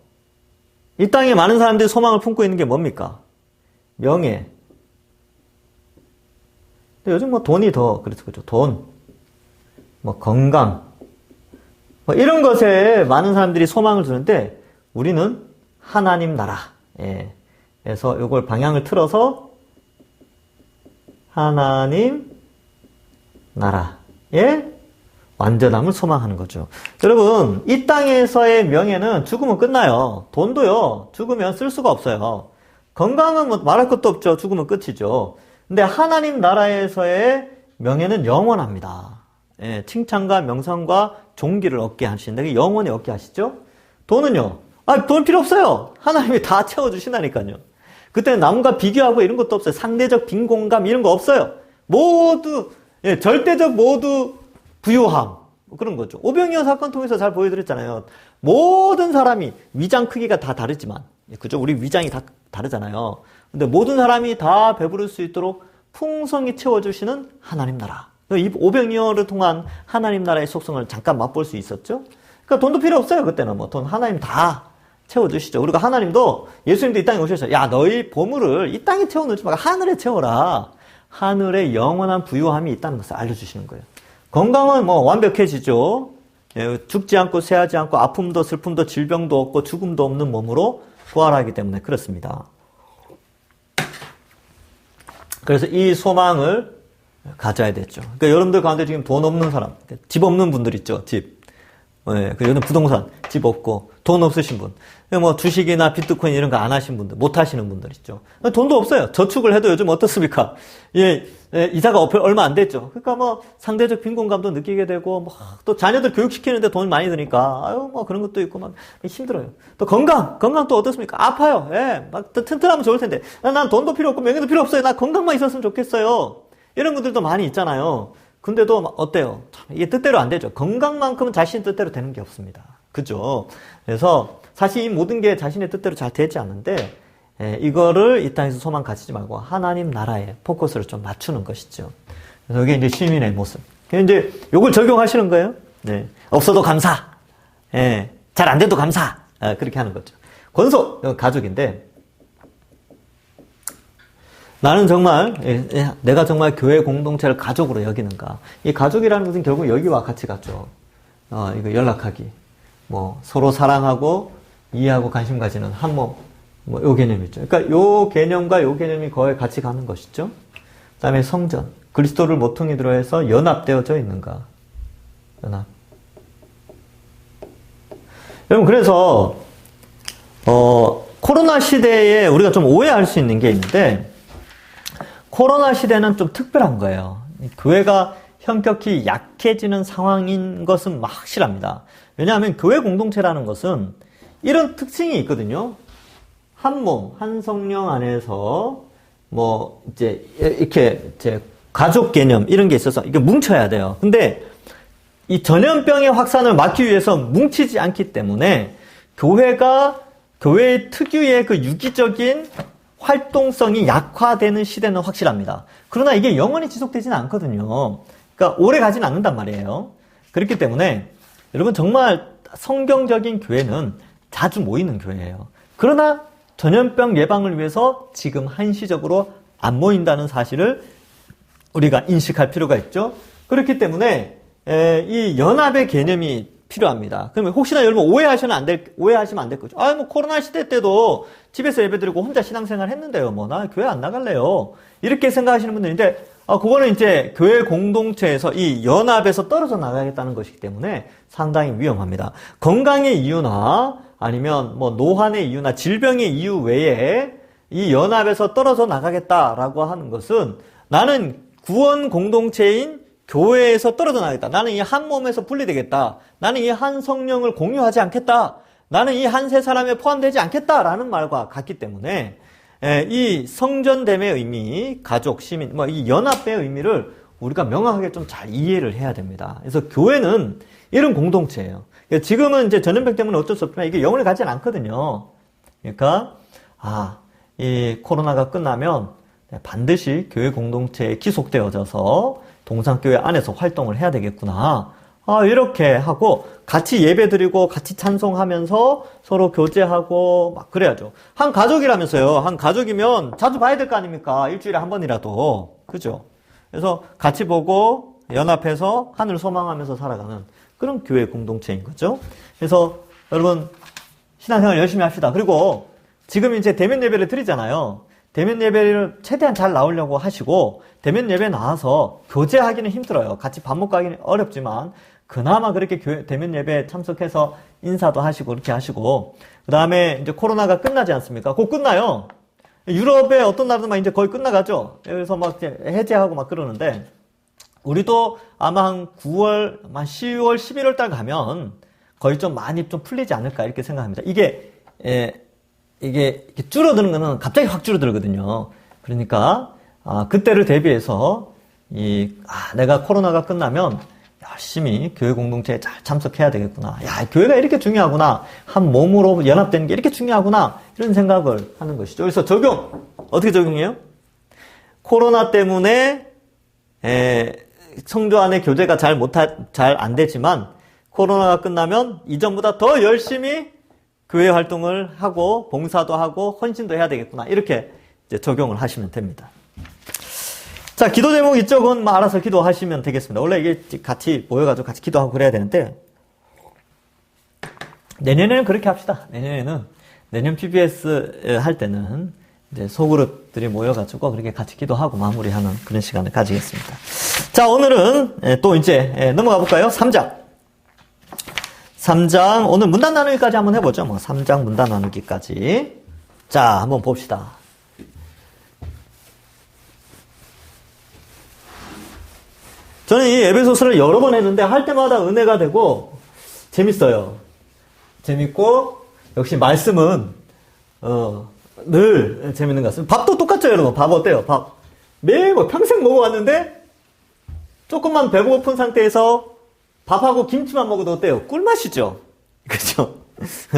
이 땅에 많은 사람들이 소망을 품고 있는 게 뭡니까? 명예. 근데 요즘 뭐 돈이 더, 그렇죠. 돈. 뭐, 건강. 뭐, 이런 것에 많은 사람들이 소망을 두는데, 우리는 하나님 나라. 예. 그래서 이걸 방향을 틀어서, 하나님 나라의 완전함을 소망하는 거죠. 여러분, 이 땅에서의 명예는 죽으면 끝나요. 돈도요, 죽으면 쓸 수가 없어요. 건강은 뭐 말할 것도 없죠. 죽으면 끝이죠. 근데 하나님 나라에서의 명예는 영원합니다. 예, 칭찬과 명성과 존귀를 얻게 하시는데 영원히 얻게 하시죠. 돈은요, 돈 필요 없어요. 하나님이 다 채워주신다니까요. 그때는 남과 비교하고 이런 것도 없어요. 상대적 빈곤감 이런 거 없어요. 모두 절대적 모두 부요함 그런 거죠. 오병이어 사건 통해서 잘 보여드렸잖아요. 모든 사람이 위장 크기가 다 다르지만, 그죠? 우리 위장이 다 다르잖아요. 근데 모든 사람이 다 배부를 수 있도록 풍성히 채워주시는 하나님 나라. 이 오병이어를 통한 하나님 나라의 속성을 잠깐 맛볼 수 있었죠. 그러니까 돈도 필요 없어요. 그때는 뭐 돈 하나님 다 채워주시죠. 그리고 하나님도 예수님도 이 땅에 오셔서 야 너희 보물을 이 땅에 채워놓지 말고 하늘에 채워라. 하늘에 영원한 부요함이 있다는 것을 알려주시는 거예요. 건강은 뭐 완벽해지죠. 죽지 않고 쇠하지 않고 아픔도 슬픔도 질병도 없고 죽음도 없는 몸으로 부활하기 때문에 그렇습니다. 그래서 이 소망을 가져야 되죠. 그러니까 여러분들 가운데 지금 돈 없는 사람, 집 없는 분들 있죠. 집. 요즘 부동산, 집 없고 돈 없으신 분. 뭐 주식이나 비트코인 이런 거 안 하신 분들, 못 하시는 분들 있죠. 돈도 없어요. 저축을 해도 요즘 어떻습니까? 이자가 얼마 안 됐죠. 그러니까 뭐 상대적 빈곤감도 느끼게 되고, 뭐 또 자녀들 교육시키는데 돈이 많이 드니까, 뭐 그런 것도 있고 막 힘들어요. 또 건강 또 어떻습니까? 아파요. 막 튼튼하면 좋을 텐데. 난 돈도 필요 없고 명예도 필요 없어요. 나 건강만 있었으면 좋겠어요. 이런 분들도 많이 있잖아요. 근데도 어때요? 이게 뜻대로 안 되죠. 건강만큼은 자신 뜻대로 되는 게 없습니다. 그죠? 그래서 사실 이 모든 게 자신의 뜻대로 잘 되지 않는데, 이거를 이 땅에서 소망 가지지 말고 하나님 나라에 포커스를 좀 맞추는 것이죠. 그래서 이게 이제 시민의 모습. 이제 요걸 적용하시는 거예요. 네. 없어도 감사. 잘 안 돼도 감사. 그렇게 하는 거죠. 권소, 가족인데, 나는 정말, 내가 정말 교회 공동체를 가족으로 여기는가. 이 가족이라는 것은 결국 여기와 같이 같죠. 이거 연락하기. 뭐, 서로 사랑하고, 이해하고 관심 가지는 한 몸. 뭐, 요 개념이죠. 그러니까 요 개념과 요 개념이 거의 같이 가는 것이죠. 그 다음에 성전. 그리스도를 모퉁이로 해서 연합되어져 있는가. 연합. 여러분, 그래서, 코로나 시대에 우리가 좀 오해할 수 있는 게 있는데, 코로나 시대는 좀 특별한 거예요. 교회가 현격히 약해지는 상황인 것은 확실합니다. 왜냐하면 교회 공동체라는 것은 이런 특징이 있거든요. 한 몸, 한 성령 안에서 뭐 이제 이렇게 가족 개념 이런 게 있어서 이게 뭉쳐야 돼요. 근데 이 전염병의 확산을 막기 위해서 뭉치지 않기 때문에 교회가 교회의 특유의 그 유기적인 활동성이 약화되는 시대는 확실합니다. 그러나 이게 영원히 지속되지는 않거든요. 그러니까 오래 가지는 않는단 말이에요. 그렇기 때문에 여러분 정말 성경적인 교회는 자주 모이는 교회예요. 그러나 전염병 예방을 위해서 지금 한시적으로 안 모인다는 사실을 우리가 인식할 필요가 있죠. 그렇기 때문에 이 연합의 개념이 필요합니다. 그러면 혹시나 여러분 오해하시면 안 될 거죠. 뭐 코로나 시대 때도 집에서 예배드리고 혼자 신앙생활 했는데요. 뭐 나 교회 안 나갈래요. 이렇게 생각하시는 분들인데 그거는 이제 교회 공동체에서 이 연합에서 떨어져 나가겠다는 것이기 때문에 상당히 위험합니다. 건강의 이유나 아니면 뭐 노환의 이유나 질병의 이유 외에 이 연합에서 떨어져 나가겠다라고 하는 것은 나는 구원 공동체인 교회에서 떨어져 나가겠다. 나는 이 한 몸에서 분리되겠다. 나는 이 한 성령을 공유하지 않겠다. 나는 이 한 세 사람에 포함되지 않겠다라는 말과 같기 때문에 이 성전됨의 의미, 가족, 시민, 뭐 이 연합의 의미를 우리가 명확하게 좀 잘 이해를 해야 됩니다. 그래서 교회는 이런 공동체예요. 지금은 이제 전염병 때문에 어쩔 수 없지만 이게 영원히 가진 않거든요. 그러니까 이 코로나가 끝나면 반드시 교회 공동체에 기속되어져서 동산교회 안에서 활동을 해야 되겠구나. 이렇게 하고 같이 예배 드리고 같이 찬송하면서 서로 교제하고 막 그래야죠. 한 가족이라면서요. 한 가족이면 자주 봐야 될 거 아닙니까? 일주일에 한 번이라도. 그죠? 그래서 같이 보고 연합해서 하늘 소망하면서 살아가는 그런 교회 공동체인 거죠. 그래서 여러분 신앙생활 열심히 합시다. 그리고 지금 이제 대면 예배를 드리잖아요. 대면 예배를 최대한 잘 나오려고 하시고 대면 예배 나와서 교제하기는 힘들어요. 같이 밥 먹고 하기는 어렵지만 그나마 그렇게 대면 예배에 참석해서 인사도 하시고 그렇게 하시고 그 다음에 이제 코로나가 끝나지 않습니까? 곧 끝나요. 유럽의 어떤 나라들만 이제 거의 끝나가죠. 그래서 막 이제 해제하고 막 그러는데 우리도 아마 한 9월, 한 10월, 11월 달 가면 거의 좀 많이 좀 풀리지 않을까 이렇게 생각합니다. 이게 줄어드는 거는 갑자기 확 줄어들거든요. 그러니까 그때를 대비해서 내가 코로나가 끝나면 열심히 교회 공동체에 잘 참석해야 되겠구나. 야, 교회가 이렇게 중요하구나. 한 몸으로 연합되는 게 이렇게 중요하구나. 이런 생각을 하는 것이죠. 그래서 어떻게 적용해요? 코로나 때문에 성도 안에 교제가 잘 안 되지만 코로나가 끝나면 이전보다 더 열심히 교회 활동을 하고 봉사도 하고 헌신도 해야 되겠구나. 이렇게 이제 적용을 하시면 됩니다. 자, 기도 제목 이쪽은 알아서 기도하시면 되겠습니다. 원래 이게 같이 모여가지고 같이 기도하고 그래야 되는데 내년에는 그렇게 합시다. 내년 PBS 할 때는 이제 소그룹들이 모여가지고 그렇게 같이 기도하고 마무리하는 그런 시간을 가지겠습니다. 자, 오늘은 또 이제 넘어가 볼까요? 3장 오늘 문단 나누기까지 한번 해보죠. 3장 문단 나누기까지. 자, 한번 봅시다. 저는 이 에베소서를 여러 번 했는데 할 때마다 은혜가 되고 재밌어요. 재밌고 역시 말씀은 늘 재밌는 것 같습니다. 밥도 똑같죠, 여러분. 밥 어때요? 밥 매일 평생 먹어왔는데 조금만 배고픈 상태에서 밥하고 김치만 먹어도 어때요? 꿀맛이죠? 그죠?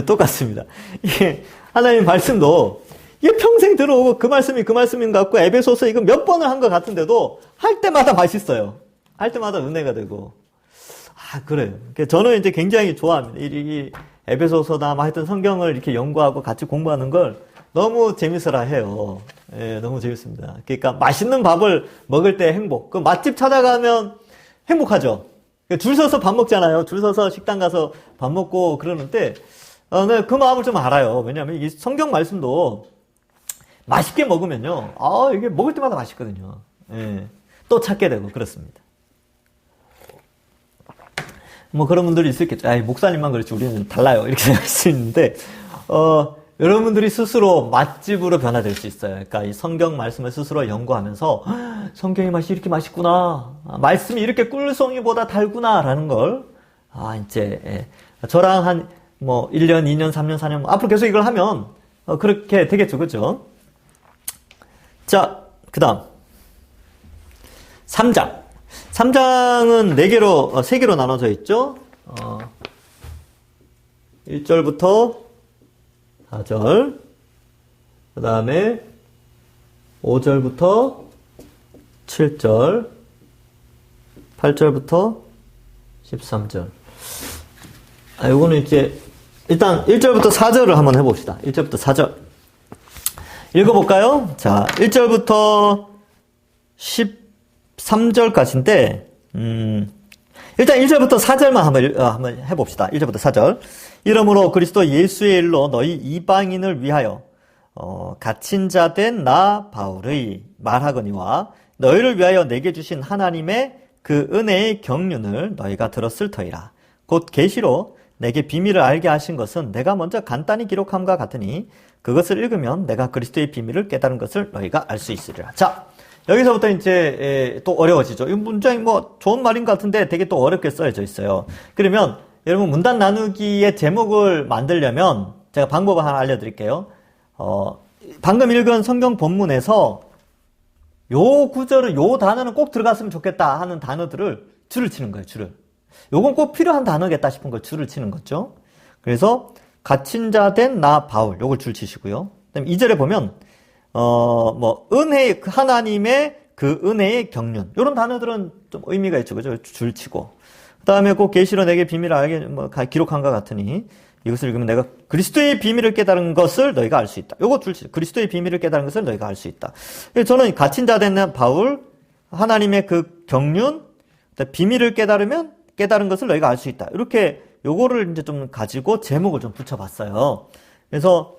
똑같습니다. 이게 하나님 말씀도 이게 평생 들어오고 그 말씀인 것 같고 에베소서 이거 몇 번을 한 것 같은데도 할 때마다 맛있어요. 할 때마다 은혜가 되고. 그래요. 저는 이제 굉장히 좋아합니다. 이 에베소서나 하여튼 성경을 이렇게 연구하고 같이 공부하는 걸 너무 재밌어라 해요. 예, 너무 재밌습니다. 그러니까 맛있는 밥을 먹을 때 행복. 그 맛집 찾아가면 행복하죠. 줄 서서 밥 먹잖아요. 줄 서서 식당 가서 밥 먹고 그러는데, 네, 그 마음을 좀 알아요. 왜냐하면 이 성경 말씀도 맛있게 먹으면요. 이게 먹을 때마다 맛있거든요. 예, 또 찾게 되고 그렇습니다. 그런 분들이 있을겠죠. 목사님만 그렇지 우리는 달라요. 이렇게 생각할 수 있는데, 여러분들이 스스로 맛집으로 변화될 수 있어요. 그러니까 이 성경 말씀을 스스로 연구하면서 성경의 맛이 이렇게 맛있구나. 말씀이 이렇게 꿀송이보다 달구나라는 걸 이제 저랑 한 1년, 2년, 3년, 4년 앞으로 계속 이걸 하면 그렇게 되겠죠. 그죠? 자, 그다음 3장. 3장은 3개로 나눠져 있죠. 1절부터 4절, 그 다음에 5절부터 7절, 8절부터 13절. 요거는 이제, 일단 1절부터 4절을 한번 해봅시다. 1절부터 4절. 읽어볼까요? 자, 1절부터 13절까지인데, 일단 1절부터 4절만 한번 해봅시다. 1절부터 4절. 이러므로 그리스도 예수의 일로 너희 이방인을 위하여 갇힌 자 된 나 바울의 말하거니와 너희를 위하여 내게 주신 하나님의 그 은혜의 경륜을 너희가 들었을 터이라. 곧 계시로 내게 비밀을 알게 하신 것은 내가 먼저 간단히 기록함과 같으니 그것을 읽으면 내가 그리스도의 비밀을 깨달은 것을 너희가 알 수 있으리라. 자, 여기서부터 이제 또 어려워지죠. 이 문장이 좋은 말인 것 같은데 되게 또 어렵게 써져 있어요. 그러면 여러분 문단 나누기의 제목을 만들려면 제가 방법을 하나 알려드릴게요. 방금 읽은 성경 본문에서 요 구절은 요 단어는 꼭 들어갔으면 좋겠다 하는 단어들을 줄을 치는 거예요. 줄을. 요건 꼭 필요한 단어겠다 싶은 걸 줄을 치는 거죠. 그래서 갇힌 자 된 나 바울 요걸 줄 치시고요. 그다음에 2절에 보면 하나님의 그 은혜의 경륜 요런 단어들은 좀 의미가 있죠. 그죠? 줄 치고 그 다음에 꼭 계시로 내게 비밀을 알게 기록한 것 같으니 이것을 읽으면 내가 그리스도의 비밀을 깨달은 것을 너희가 알 수 있다. 요거 둘째, 그리스도의 비밀을 깨달은 것을 너희가 알 수 있다. 저는 갇힌 자 된 바울, 하나님의 그 경륜, 비밀을 깨달은 것을 너희가 알 수 있다. 이렇게 요거를 이제 좀 가지고 제목을 좀 붙여봤어요. 그래서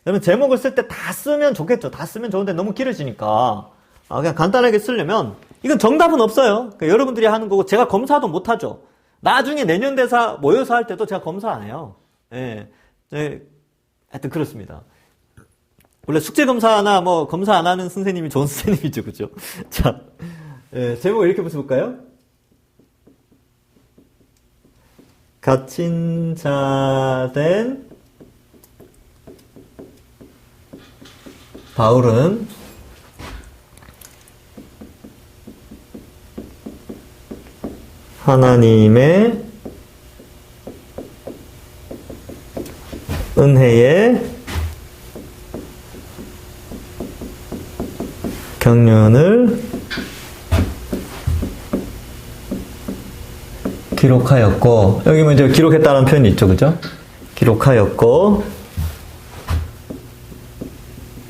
여러분 제목을 쓸 때 다 쓰면 좋겠죠. 다 쓰면 좋은데 너무 길어지니까 그냥 간단하게 쓰려면 이건 정답은 없어요. 그러니까 여러분들이 하는 거고 제가 검사도 못하죠. 나중에 내년 대사 모여서 할 때도 제가 검사 안 해요. 예, 네, 하여튼 그렇습니다. 원래 숙제 검사나 뭐 검사 안 하는 선생님이 좋은 선생님이죠, 그죠? 자, 예, 제목을 이렇게 붙여볼까요? 갇힌 자 된 바울은 하나님의 은혜의 경륜을 기록하였고, 여기 먼저 기록했다는 표현이 있죠, 그죠? 기록하였고,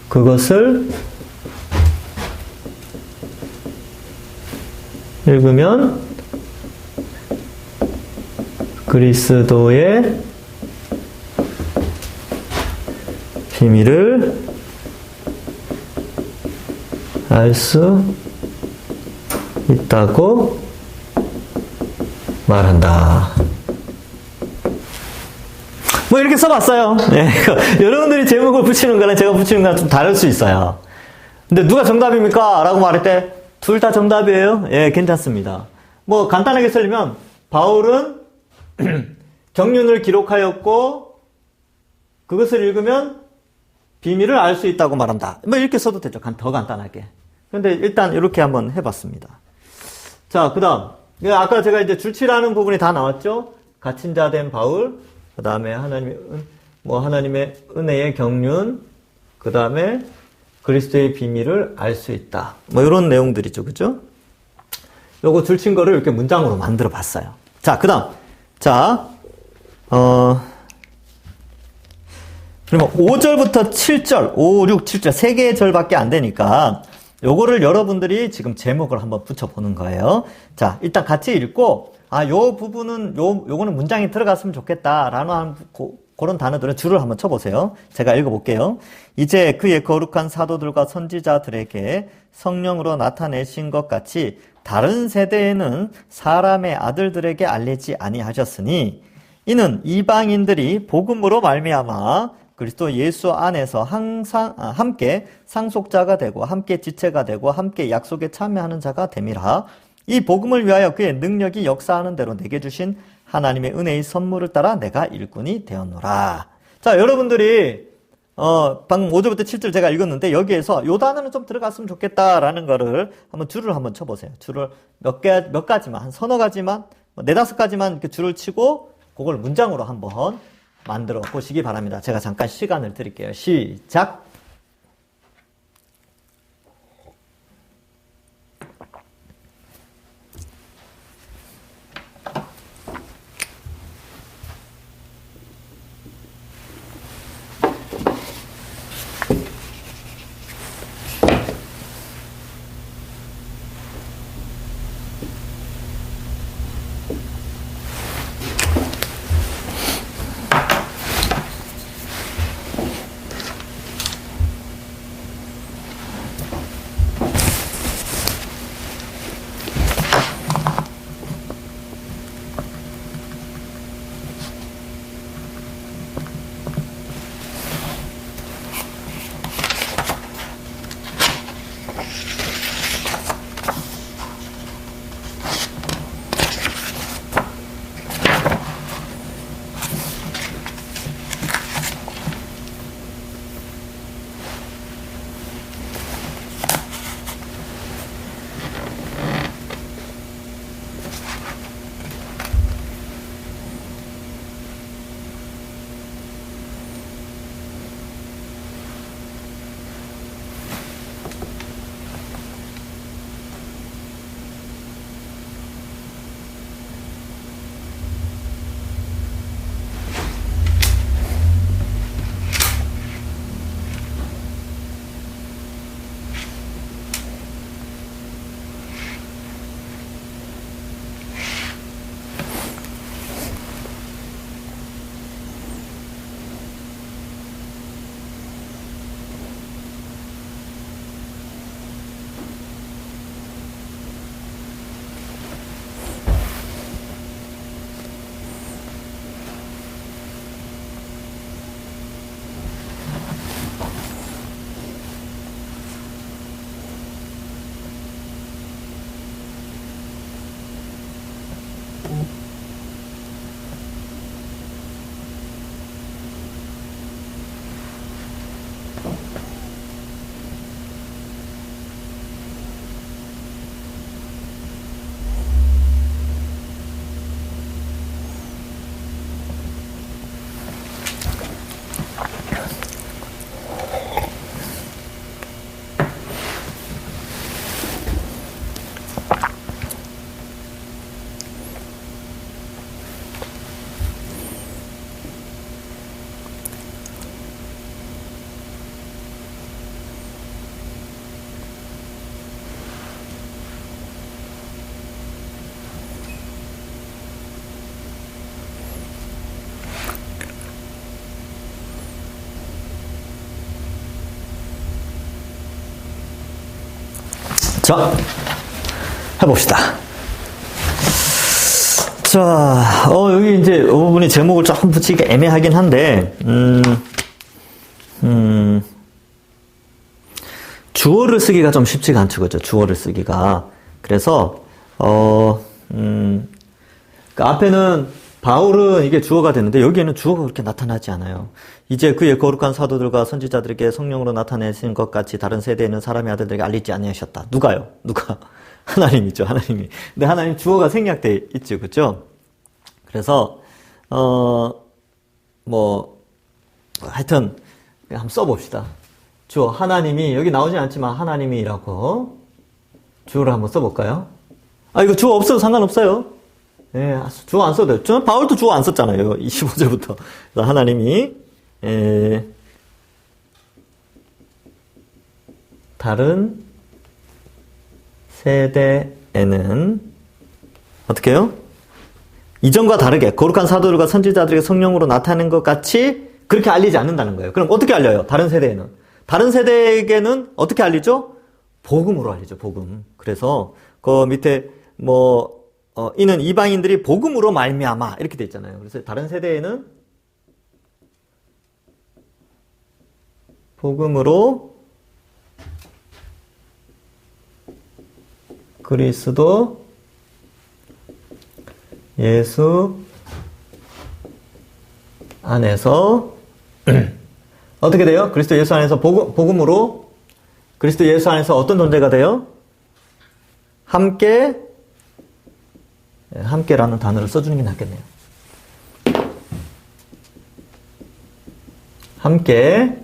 그것을 읽으면 그리스도의 비밀을 알 수 있다고 말한다. 뭐 이렇게 써봤어요. 네, 여러분들이 제목을 붙이는 거랑 제가 붙이는 거랑 좀 다를 수 있어요. 근데 누가 정답입니까? 라고 말할 때 둘 다 정답이에요. 예, 괜찮습니다. 뭐 간단하게 쓰려면 바울은 경륜을 기록하였고 그것을 읽으면 비밀을 알 수 있다고 말한다. 뭐 이렇게 써도 되죠. 더 간단하게. 근데 일단 이렇게 한번 해봤습니다. 자, 그 다음. 아까 제가 이제 줄치라는 부분이 다 나왔죠? 갇힌 자 된 바울, 그 다음에 하나님의 은혜의 경륜, 그 다음에 그리스도의 비밀을 알 수 있다. 뭐 이런 내용들이죠. 그죠? 요거 줄친 거를 이렇게 문장으로 만들어 봤어요. 자, 그 다음. 자, 그러면 5절부터 7절, 5, 6, 7절, 3개의 절밖에 안 되니까 요거를 여러분들이 지금 제목을 한번 붙여보는 거예요. 자, 일단 같이 읽고, 요 부분은, 요거는 문장에 들어갔으면 좋겠다라는 그런 단어들은 줄을 한번 쳐보세요. 제가 읽어볼게요. 이제 그의 거룩한 사도들과 선지자들에게 성령으로 나타내신 것 같이 다른 세대에는 사람의 아들들에게 알리지 아니하셨으니 이는 이방인들이 복음으로 말미암아 그리스도 예수 안에서 항상 함께 상속자가 되고 함께 지체가 되고 함께 약속에 참여하는 자가 됨이라. 이 복음을 위하여 그의 능력이 역사하는 대로 내게 주신 하나님의 은혜의 선물을 따라 내가 일꾼이 되었노라. 자, 여러분들이 방금 5절부터 7절 제가 읽었는데 여기에서 요 단어는 좀 들어갔으면 좋겠다라는 거를 한번 줄을 한번 쳐보세요. 줄을 몇 가지만, 한 서너 가지만, 4-5가지만 이렇게 줄을 치고 그걸 문장으로 한번 만들어 보시기 바랍니다. 제가 잠깐 시간을 드릴게요. 시작! 자, 해봅시다. 자, 여기 이제 이 부분이 제목을 조금 붙이기 애매하긴 한데, 주어를 쓰기가 좀 쉽지가 않죠, 그죠? 주어를 쓰기가. 그래서, 그 앞에는 바울은 이게 주어가 되는데, 여기에는 주어가 그렇게 나타나지 않아요. 이제 그의 거룩한 사도들과 선지자들에게 성령으로 나타내신 것 같이 다른 세대에 있는 사람의 아들들에게 알리지 아니하셨다. 누가요? 누가? 하나님이죠, 하나님이. 근데 하나님 주어가 생략돼 있죠, 그죠? 그래서, 하여튼, 한번 써봅시다. 주어, 하나님이, 여기 나오진 않지만 하나님이라고 주어를 한번 써볼까요? 이거 주어 없어도 상관없어요. 예, 주어 안 써도 돼요. 저는 바울도 주어 안 썼잖아요. 25절부터. 그래서 하나님이, 다른 세대에는, 어떻게 해요? 이전과 다르게 거룩한 사도들과 선지자들에게 성령으로 나타낸 것 같이 그렇게 알리지 않는다는 거예요. 그럼 어떻게 알려요? 다른 세대에는. 다른 세대에게는 어떻게 알리죠? 복음으로 알리죠, 복음. 그래서, 그 밑에, 이는 이방인들이 복음으로 말미암아. 이렇게 돼 있잖아요. 그래서 다른 세대에는 복음으로 그리스도 예수 안에서 어떻게 돼요? 그리스도 예수 안에서 복음으로 그리스도 예수 안에서 어떤 존재가 돼요? 함께라는 단어를 써주는 게 낫겠네요. 함께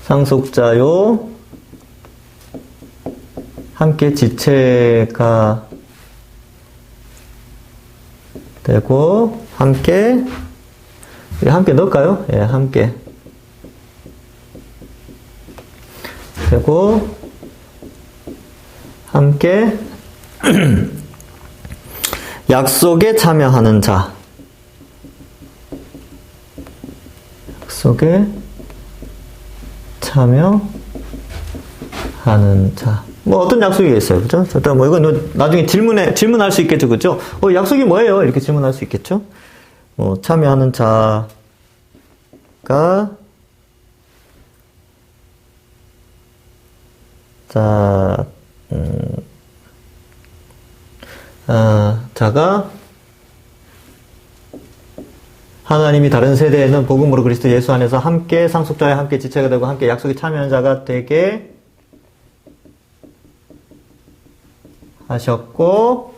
상속자요 함께 지체가 되고 함께 넣을까요? 예, 함께 되고 함께 약속에 참여하는 자 약속에 참여하는 자. 어떤 약속이 있어요. 그죠? 일단 이건 나중에 질문할 수 있겠죠. 그죠? 약속이 뭐예요? 이렇게 질문할 수 있겠죠? 참여하는 자가, 자가 하나님이 다른 세대에는 복음으로 그리스도 예수 안에서 함께 상속자와 함께 지체가 되고 함께 약속에 참여하는 자가 되게 하셨고,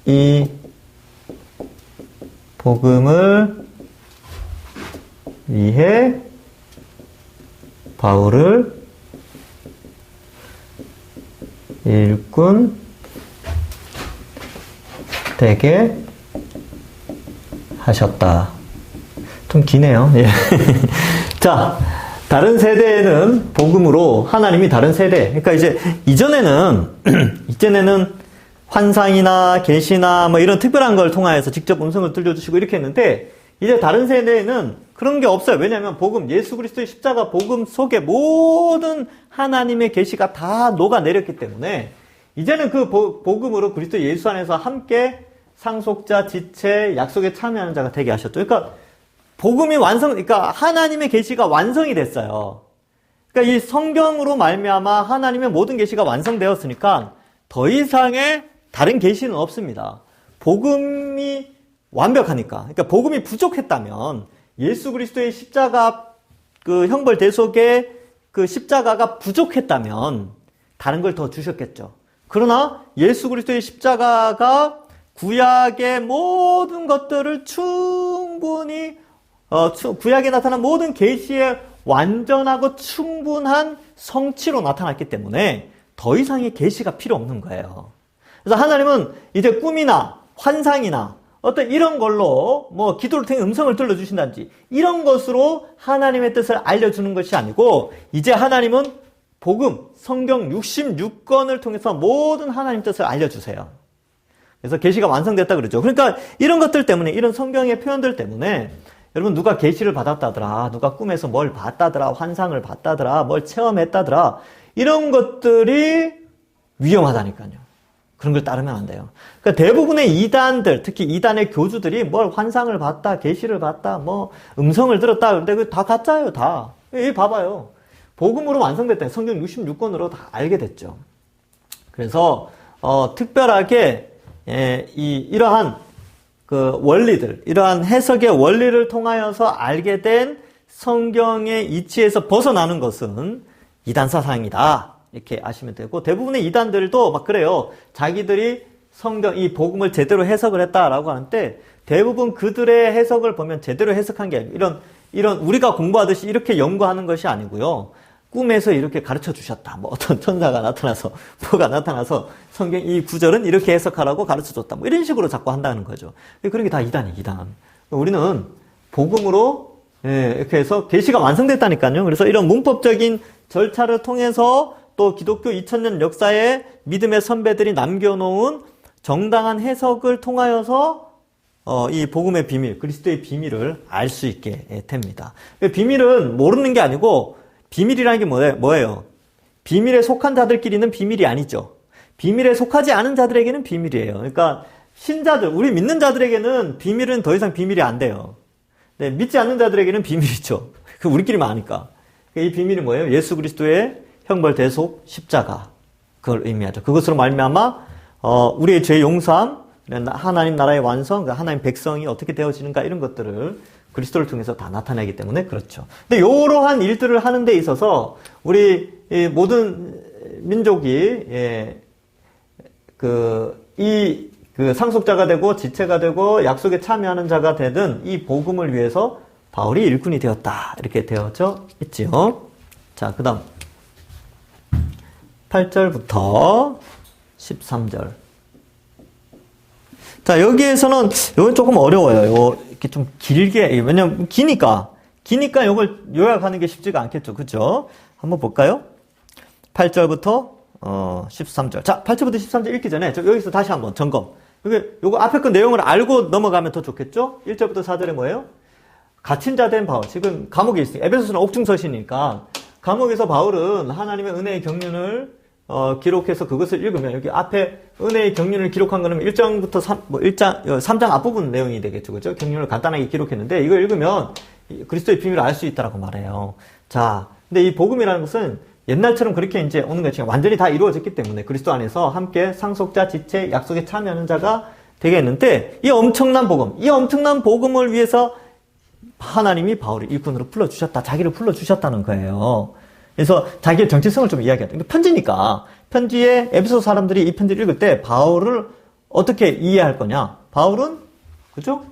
이 복음을 위해 바울을 일꾼 되게 하셨다. 좀 기네요. 예. 자, 다른 세대에는 복음으로 하나님이 다른 세대. 그러니까 이전에는 환상이나 계시나 이런 특별한 걸 통하여서 직접 음성을 들려주시고 이렇게 했는데, 이제 다른 세대에는 그런 게 없어요. 왜냐하면 복음, 예수 그리스도의 십자가 복음 속에 모든 하나님의 계시가 다 녹아내렸기 때문에 이제는 그 복음으로 그리스도 예수 안에서 함께 상속자, 지체, 약속에 참여하는 자가 되게 하셨죠. 그러니까 복음이 그러니까 하나님의 계시가 완성이 됐어요. 그러니까 이 성경으로 말미암아 하나님의 모든 계시가 완성되었으니까 더 이상의 다른 계시는 없습니다. 복음이 완벽하니까. 그러니까 복음이 부족했다면 예수 그리스도의 십자가 그 형벌 대속의 그 십자가가 부족했다면 다른 걸 더 주셨겠죠. 그러나 예수 그리스도의 십자가가 구약의 모든 것들을 충분히 구약에 나타난 모든 계시의 완전하고 충분한 성취로 나타났기 때문에 더 이상의 계시가 필요 없는 거예요. 그래서 하나님은 이제 꿈이나 환상이나 어떤 이런 걸로 기도를 통해 음성을 들려주신다든지 이런 것으로 하나님의 뜻을 알려주는 것이 아니고, 이제 하나님은 복음, 성경 66권을 통해서 모든 하나님 뜻을 알려주세요. 그래서 계시가 완성됐다 그러죠. 그러니까 이런 것들 때문에, 이런 성경의 표현들 때문에 여러분 누가 계시를 받았다더라, 누가 꿈에서 뭘 봤다더라, 환상을 봤다더라, 뭘 체험했다더라, 이런 것들이 위험하다니까요. 그런 걸 따르면 안 돼요. 그러니까 대부분의 이단들, 특히 이단의 교주들이 뭘 환상을 봤다, 계시를 봤다, 뭐 음성을 들었다, 근데 그 다 가짜예요, 다. 이 봐봐요. 복음으로 완성됐다. 성경 66권으로 다 알게 됐죠. 그래서 특별하게 이러한 그 원리들, 이러한 해석의 원리를 통하여서 알게 된 성경의 이치에서 벗어나는 것은 이단 사상이다. 이렇게 아시면 되고, 대부분의 이단들도 막 그래요. 자기들이 성경, 이 복음을 제대로 해석을 했다라고 하는데, 대부분 그들의 해석을 보면 제대로 해석한 게 아니고, 이런 우리가 공부하듯이 이렇게 연구하는 것이 아니고요. 꿈에서 이렇게 가르쳐 주셨다. 뭐 어떤 천사가 나타나서, 뭐가 나타나서 성경 이 구절은 이렇게 해석하라고 가르쳐 줬다. 뭐 이런 식으로 자꾸 한다는 거죠. 그런 게 다 이단이에요, 이단. 우리는 복음으로, 이렇게 해서 계시가 완성됐다니까요. 그래서 이런 문법적인 절차를 통해서 또 기독교 2000년 역사에 믿음의 선배들이 남겨놓은 정당한 해석을 통하여서 이 복음의 비밀, 그리스도의 비밀을 알 수 있게 됩니다. 비밀은 모르는 게 아니고, 비밀이라는 게 뭐예요? 비밀에 속한 자들끼리는 비밀이 아니죠. 비밀에 속하지 않은 자들에게는 비밀이에요. 그러니까 신자들, 우리 믿는 자들에게는 비밀은 더 이상 비밀이 안 돼요. 네, 믿지 않는 자들에게는 비밀이죠. 그 우리끼리만 아니까. 이 비밀이 뭐예요? 예수 그리스도의 형벌 대속 십자가, 그걸 의미하죠. 그것으로 말미암아 우리의 죄 용서함, 하나님 나라의 완성, 하나님 백성이 어떻게 되어지는가, 이런 것들을 그리스도를 통해서 다 나타내기 때문에 그렇죠. 근데 이러한 일들을 하는 데 있어서 우리 모든 민족이 그 상속자가 되고 지체가 되고 약속에 참여하는 자가 되든 이 복음을 위해서 바울이 일꾼이 되었다, 이렇게 되어져 있지요. 자, 그 다음 8절부터 13절. 자, 여기에서는 이건 조금 어려워요. 이렇게 좀 길게, 왜냐면 기니까 이걸 요약하는 게 쉽지가 않겠죠. 그죠? 한번 볼까요? 8절부터 13절. 자, 8절부터 13절 읽기 전에 여기서 다시 한번 점검. 요거 앞에 그 내용을 알고 넘어가면 더 좋겠죠? 1절부터 4절에 뭐예요? 갇힌 자 된 바울. 지금 감옥에 있으니까, 에베소서는 옥중서시니까 감옥에서 바울은 하나님의 은혜의 경륜을 기록해서 그것을 읽으면, 여기 앞에 은혜의 경륜을 기록한 거는 1장부터 3장 앞부분 내용이 되겠죠. 그죠? 경륜을 간단하게 기록했는데, 이걸 읽으면 그리스도의 비밀을 알 수 있다라고 말해요. 자, 근데 이 복음이라는 것은 옛날처럼 그렇게 이제 오는 것이 완전히 다 이루어졌기 때문에 그리스도 안에서 함께 상속자, 지체, 약속에 참여하는 자가 되겠는데, 이 엄청난 복음을 위해서 하나님이 바울을 일꾼으로 불러주셨다. 자기를 불러주셨다는 거예요. 그래서 자기의 정체성을 좀 이야기하다. 편지니까, 편지에 에베소 사람들이 이 편지를 읽을 때 바울을 어떻게 이해할 거냐? 바울은, 그죠?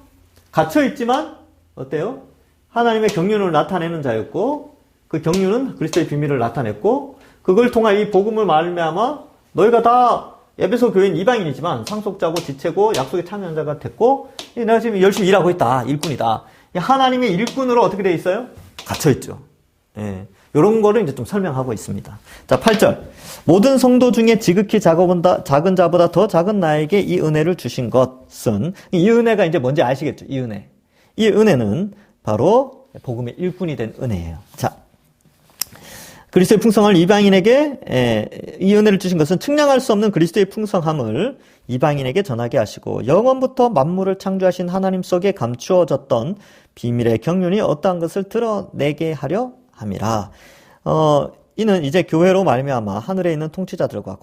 갇혀있지만, 어때요? 하나님의 경륜을 나타내는 자였고, 그 경륜은 그리스도의 비밀을 나타냈고, 그걸 통해 이 복음을 말미암아 너희가 다 에베소 교회는 이방인이지만 상속자고 지체고 약속에 참여한 자가 됐고, 내가 지금 열심히 일하고 있다. 일꾼이다. 하나님의 일꾼으로 어떻게 돼 있어요? 갇혀있죠. 예. 이런 거를 이제 좀 설명하고 있습니다. 자, 8절. 모든 성도 중에 지극히 작은 자보다 더 작은 나에게 이 은혜를 주신 것은, 이 은혜가 이제 뭔지 아시겠죠? 이 은혜. 이 은혜는 바로 복음의 일꾼이 된 은혜예요. 자, 그리스도의 풍성함을 이방인에게 이 은혜를 주신 것은 측량할 수 없는 그리스도의 풍성함을 이방인에게 전하게 하시고, 영원부터 만물을 창조하신 하나님 속에 감추어졌던 비밀의 경륜이 어떠한 것을 드러내게 하려 함이라. 이는 이제 교회로 말미암아 하늘에 있는 통치자들과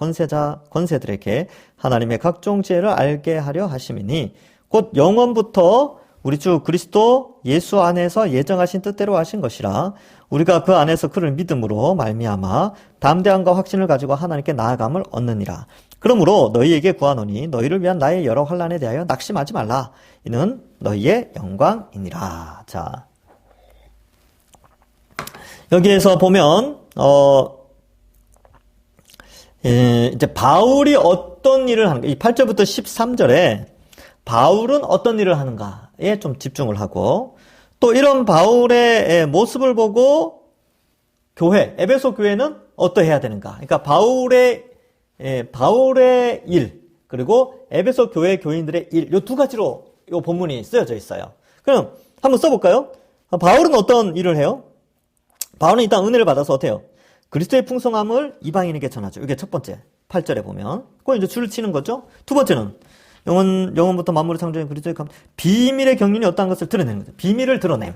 권세들에게 하나님의 각종 지혜를 알게 하려 하심이니, 곧 영원부터 우리 주 그리스도 예수 안에서 예정하신 뜻대로 하신 것이라. 우리가 그 안에서 그를 믿음으로 말미암아 담대함과 확신을 가지고 하나님께 나아감을 얻느니라. 그러므로 너희에게 구하노니 너희를 위한 나의 여러 환난에 대하여 낙심하지 말라. 이는 너희의 영광이니라. 자, 여기에서 보면 이제 바울이 어떤 일을 하는가, 이 8절부터 13절에 바울은 어떤 일을 하는가에 좀 집중을 하고, 또 이런 바울의 모습을 보고 교회, 에베소 교회는 어떠해야 되는가. 그러니까 바울의 일, 그리고 에베소 교회 교인들의 일, 요 두 가지로 요 본문이 쓰여져 있어요. 그럼 한번 써볼까요? 바울은 어떤 일을 해요? 바울은 일단 은혜를 받아서 어때요? 그리스도의 풍성함을 이방인에게 전하죠. 이게 첫 번째. 8절에 보면. 그거 이제 줄을 치는 거죠. 두 번째는 영원부터 만물을 창조한 그리스도의 비밀의 경륜이 어떠한 것을 드러내는 거죠. 비밀을 드러냄.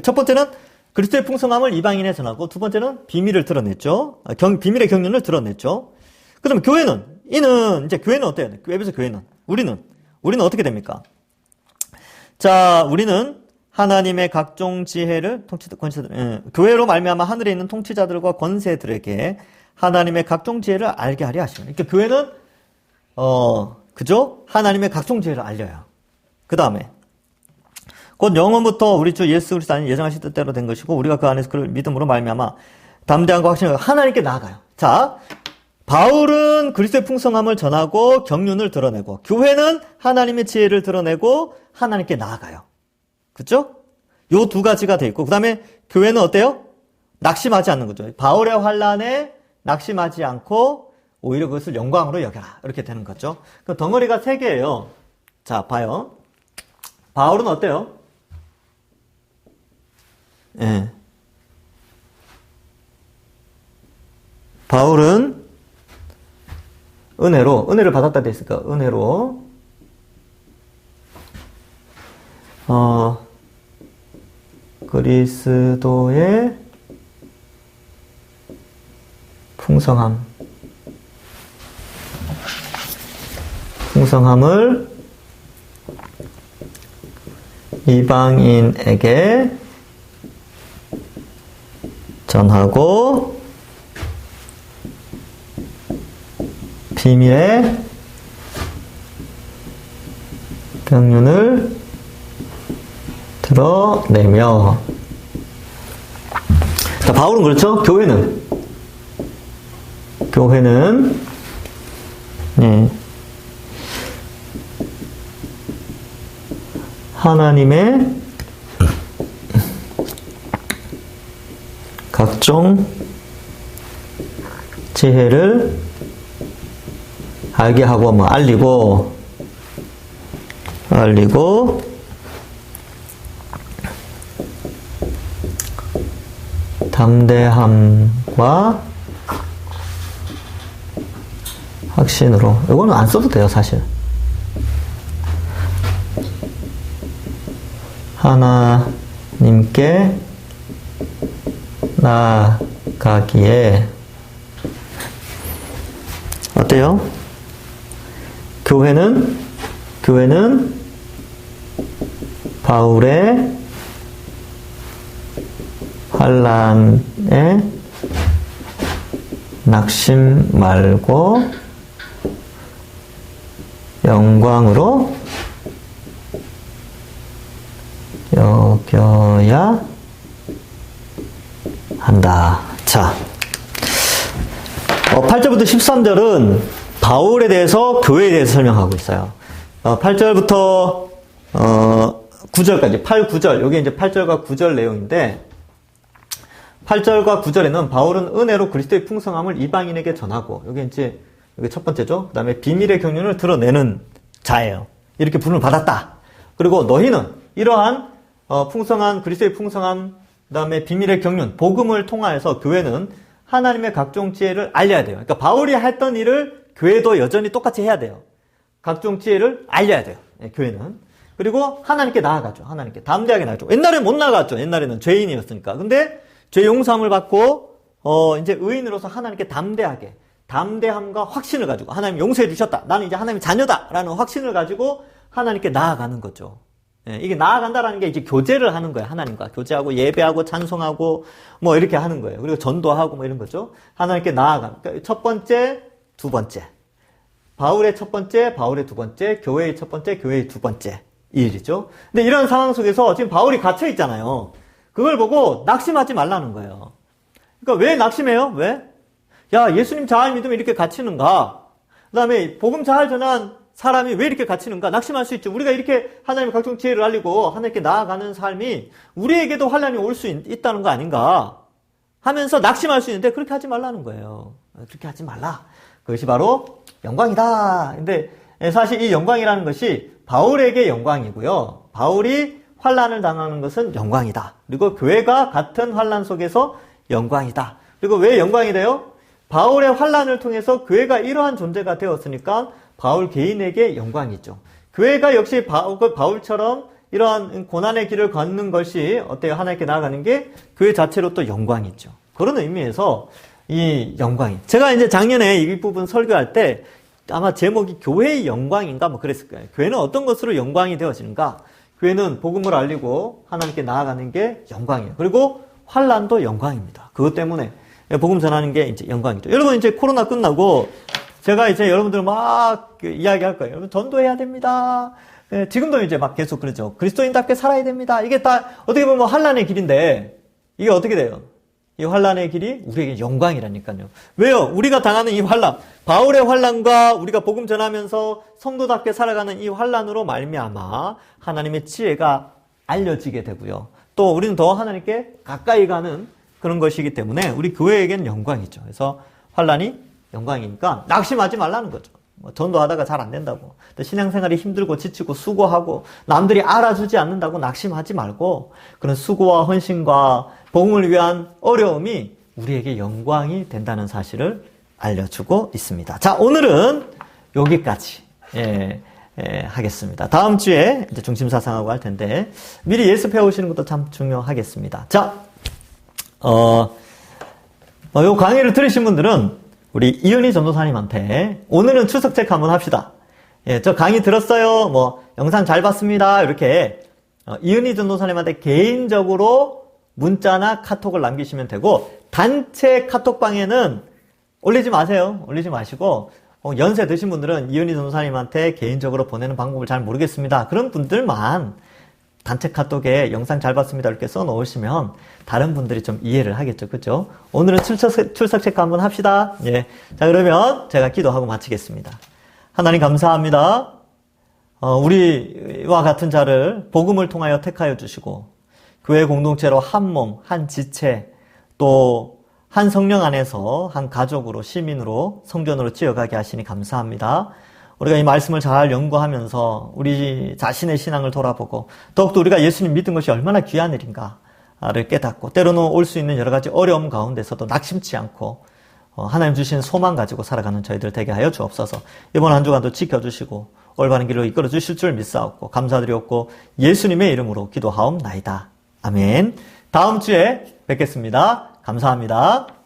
첫 번째는 그리스도의 풍성함을 이방인에 전하고 두 번째는 비밀을 드러냈죠. 비밀의 경륜을 드러냈죠. 그 다음에 교회는 이제 교회는 어때요? 에베소 교회는 우리는 어떻게 됩니까? 자, 우리는 하나님의 각종 지혜를 교회로 말미암아 하늘에 있는 통치자들과 권세들에게 하나님의 각종 지혜를 알게 하려 하시는. 그러니까 교회는 그죠? 하나님의 각종 지혜를 알려요. 그 다음에 곧 영원부터 우리 주 예수 그리스도 안에 예정하신 뜻대로 된 것이고 우리가 그 안에서 그를 믿음으로 말미암아 담대함과 확신을 하나님께 나아가요. 자, 바울은 그리스도의 풍성함을 전하고 경륜을 드러내고 교회는 하나님의 지혜를 드러내고 하나님께 나아가요. 그렇죠? 요 두 가지가 돼 있고 그 다음에 교회는 어때요? 낙심하지 않는 거죠. 바울의 환난에 낙심하지 않고 오히려 그것을 영광으로 여겨라. 이렇게 되는 거죠. 그 덩어리가 세 개예요. 자, 봐요. 바울은 어때요? 예. 바울은 은혜를 받았다 돼 있으니까 은혜로 그리스도의 풍성함을 이방인에게 전하고 비밀의 경륜을 드러내며. 자, 바울은 그렇죠? 교회는 네. 하나님의 각종 지혜를 알게 하고 알리고 담대함과 확신으로. 이거는 안 써도 돼요, 사실. 하나님께 나아가기에 어때요? 교회는 바울의 환난에 낙심 말고 영광으로 여겨야 한다. 자, 8절부터 13절은 바울에 대해서 교회에 대해서 설명하고 있어요. 8절부터 9절까지 8, 9절 여기 이제 8절과 9절 내용인데 8절과 9절에는 바울은 은혜로 그리스도의 풍성함을 이방인에게 전하고 여기 이제 여기 첫 번째죠. 그 다음에 비밀의 경륜을 드러내는 자예요. 이렇게 부름을 받았다. 그리고 너희는 이러한 풍성한 그리스도의 풍성함 그 다음에 비밀의 경륜 복음을 통하여서 교회는 하나님의 각종 지혜를 알려야 돼요. 그러니까 바울이 했던 일을 교회도 여전히 똑같이 해야 돼요. 각종 지혜를 알려야 돼요. 교회는. 그리고 하나님께 나아가죠. 하나님께 담대하게 나아가죠. 옛날에는 못 나아갔죠. 옛날에는 죄인이었으니까. 근데 죄 용서함을 받고 이제 의인으로서 하나님께 담대함과 확신을 가지고 하나님 용서해 주셨다. 나는 이제 하나님의 자녀다라는 확신을 가지고 하나님께 나아가는 거죠. 이게 나아간다라는 게 이제 교제를 하는 거예요. 하나님과 교제하고 예배하고 찬송하고 뭐 이렇게 하는 거예요. 그리고 전도하고 뭐 이런 거죠. 하나님께 나아가는. 그러니까 첫 번째, 두 번째. 바울의 첫 번째, 바울의 두 번째, 교회의 첫 번째, 교회의 두 번째 이 일이죠. 근데 이런 상황 속에서 지금 바울이 갇혀 있잖아요. 그걸 보고 낙심하지 말라는 거예요. 그러니까 왜 낙심해요? 왜? 야, 예수님 잘 믿으면 이렇게 갇히는가? 그 다음에 복음 잘 전한 사람이 왜 이렇게 갇히는가? 낙심할 수 있죠. 우리가 이렇게 하나님의 각종 지혜를 알리고 하나님께 나아가는 삶이 우리에게도 환난이 올 수 있다는 거 아닌가? 하면서 낙심할 수 있는데 그렇게 하지 말라는 거예요. 그렇게 하지 말라. 그것이 바로 영광이다. 근데 사실 이 영광이라는 것이 바울에게 영광이고요. 바울이 환난을 당하는 것은 영광이다. 그리고 교회가 같은 환난 속에서 영광이다. 그리고 왜 영광이 돼요? 바울의 환난을 통해서 교회가 이러한 존재가 되었으니까 바울 개인에게 영광이죠. 교회가 역시 바울처럼 이러한 고난의 길을 걷는 것이 어때요? 하나님께 나아가는 게 교회 자체로 또 영광이죠. 그런 의미에서 이 영광이. 제가 이제 작년에 이 부분 설교할 때 아마 제목이 교회의 영광인가 뭐 그랬을 거예요. 교회는 어떤 것으로 영광이 되어지는가? 교회는 복음을 알리고 하나님께 나아가는 게 영광이에요. 그리고 환난도 영광입니다. 그것 때문에 복음 전하는 게 이제 영광이죠. 여러분 이제 코로나 끝나고 제가 이제 여러분들 막 이야기할 거예요. 여러분 전도해야 됩니다. 지금도 이제 막 계속 그러죠. 그리스도인답게 살아야 됩니다. 이게 다 어떻게 보면 환난의 길인데 이게 어떻게 돼요? 이 환난의 길이 우리에게 영광이라니까요. 왜요? 우리가 당하는 이 환난, 바울의 환난과 우리가 복음 전하면서 성도답게 살아가는 이 환난으로 말미암아 하나님의 지혜가 알려지게 되고요. 또 우리는 더 하나님께 가까이 가는 그런 것이기 때문에 우리 교회에게는 영광이죠. 그래서 환난이 영광이니까 낙심하지 말라는 거죠. 전도하다가 잘 안 된다고, 신앙생활이 힘들고 지치고 수고하고 남들이 알아주지 않는다고 낙심하지 말고 그런 수고와 헌신과 복음을 위한 어려움이 우리에게 영광이 된다는 사실을 알려주고 있습니다. 자, 오늘은 여기까지 하겠습니다. 다음 주에 이제 중심 사상하고 할 텐데 미리 예습해 오시는 것도 참 중요하겠습니다. 자, 요 강의를 들으신 분들은 우리 이은희 전도사님한테 오늘은 출석 체크 한번 합시다. 저 강의 들었어요. 영상 잘 봤습니다. 이렇게 이은희 전도사님한테 개인적으로 문자나 카톡을 남기시면 되고, 단체 카톡방에는 올리지 마세요. 올리지 마시고 연세 드신 분들은 이은희 전도사님한테 개인적으로 보내는 방법을 잘 모르겠습니다. 그런 분들만 단체 카톡에 영상 잘 봤습니다 이렇게 써놓으시면 다른 분들이 좀 이해를 하겠죠. 그죠? 오늘은 출석 체크 한번 합시다. 자, 그러면 제가 기도하고 마치겠습니다. 하나님 감사합니다. 우리와 같은 자를 복음을 통하여 택하여 주시고 교회 공동체로 한 몸, 한 지체, 또 한 성령 안에서 한 가족으로, 시민으로, 성전으로 지어가게 하시니 감사합니다. 우리가 이 말씀을 잘 연구하면서 우리 자신의 신앙을 돌아보고 더욱더 우리가 예수님 믿은 것이 얼마나 귀한 일인가를 깨닫고 때로는 올 수 있는 여러 가지 어려움 가운데서도 낙심치 않고 하나님 주신 소망 가지고 살아가는 저희들 되게 하여 주옵소서. 이번 한 주간도 지켜주시고 올바른 길로 이끌어 주실 줄 믿사옵고 감사드리옵고 예수님의 이름으로 기도하옵나이다. 아멘. 다음 주에 뵙겠습니다. 감사합니다.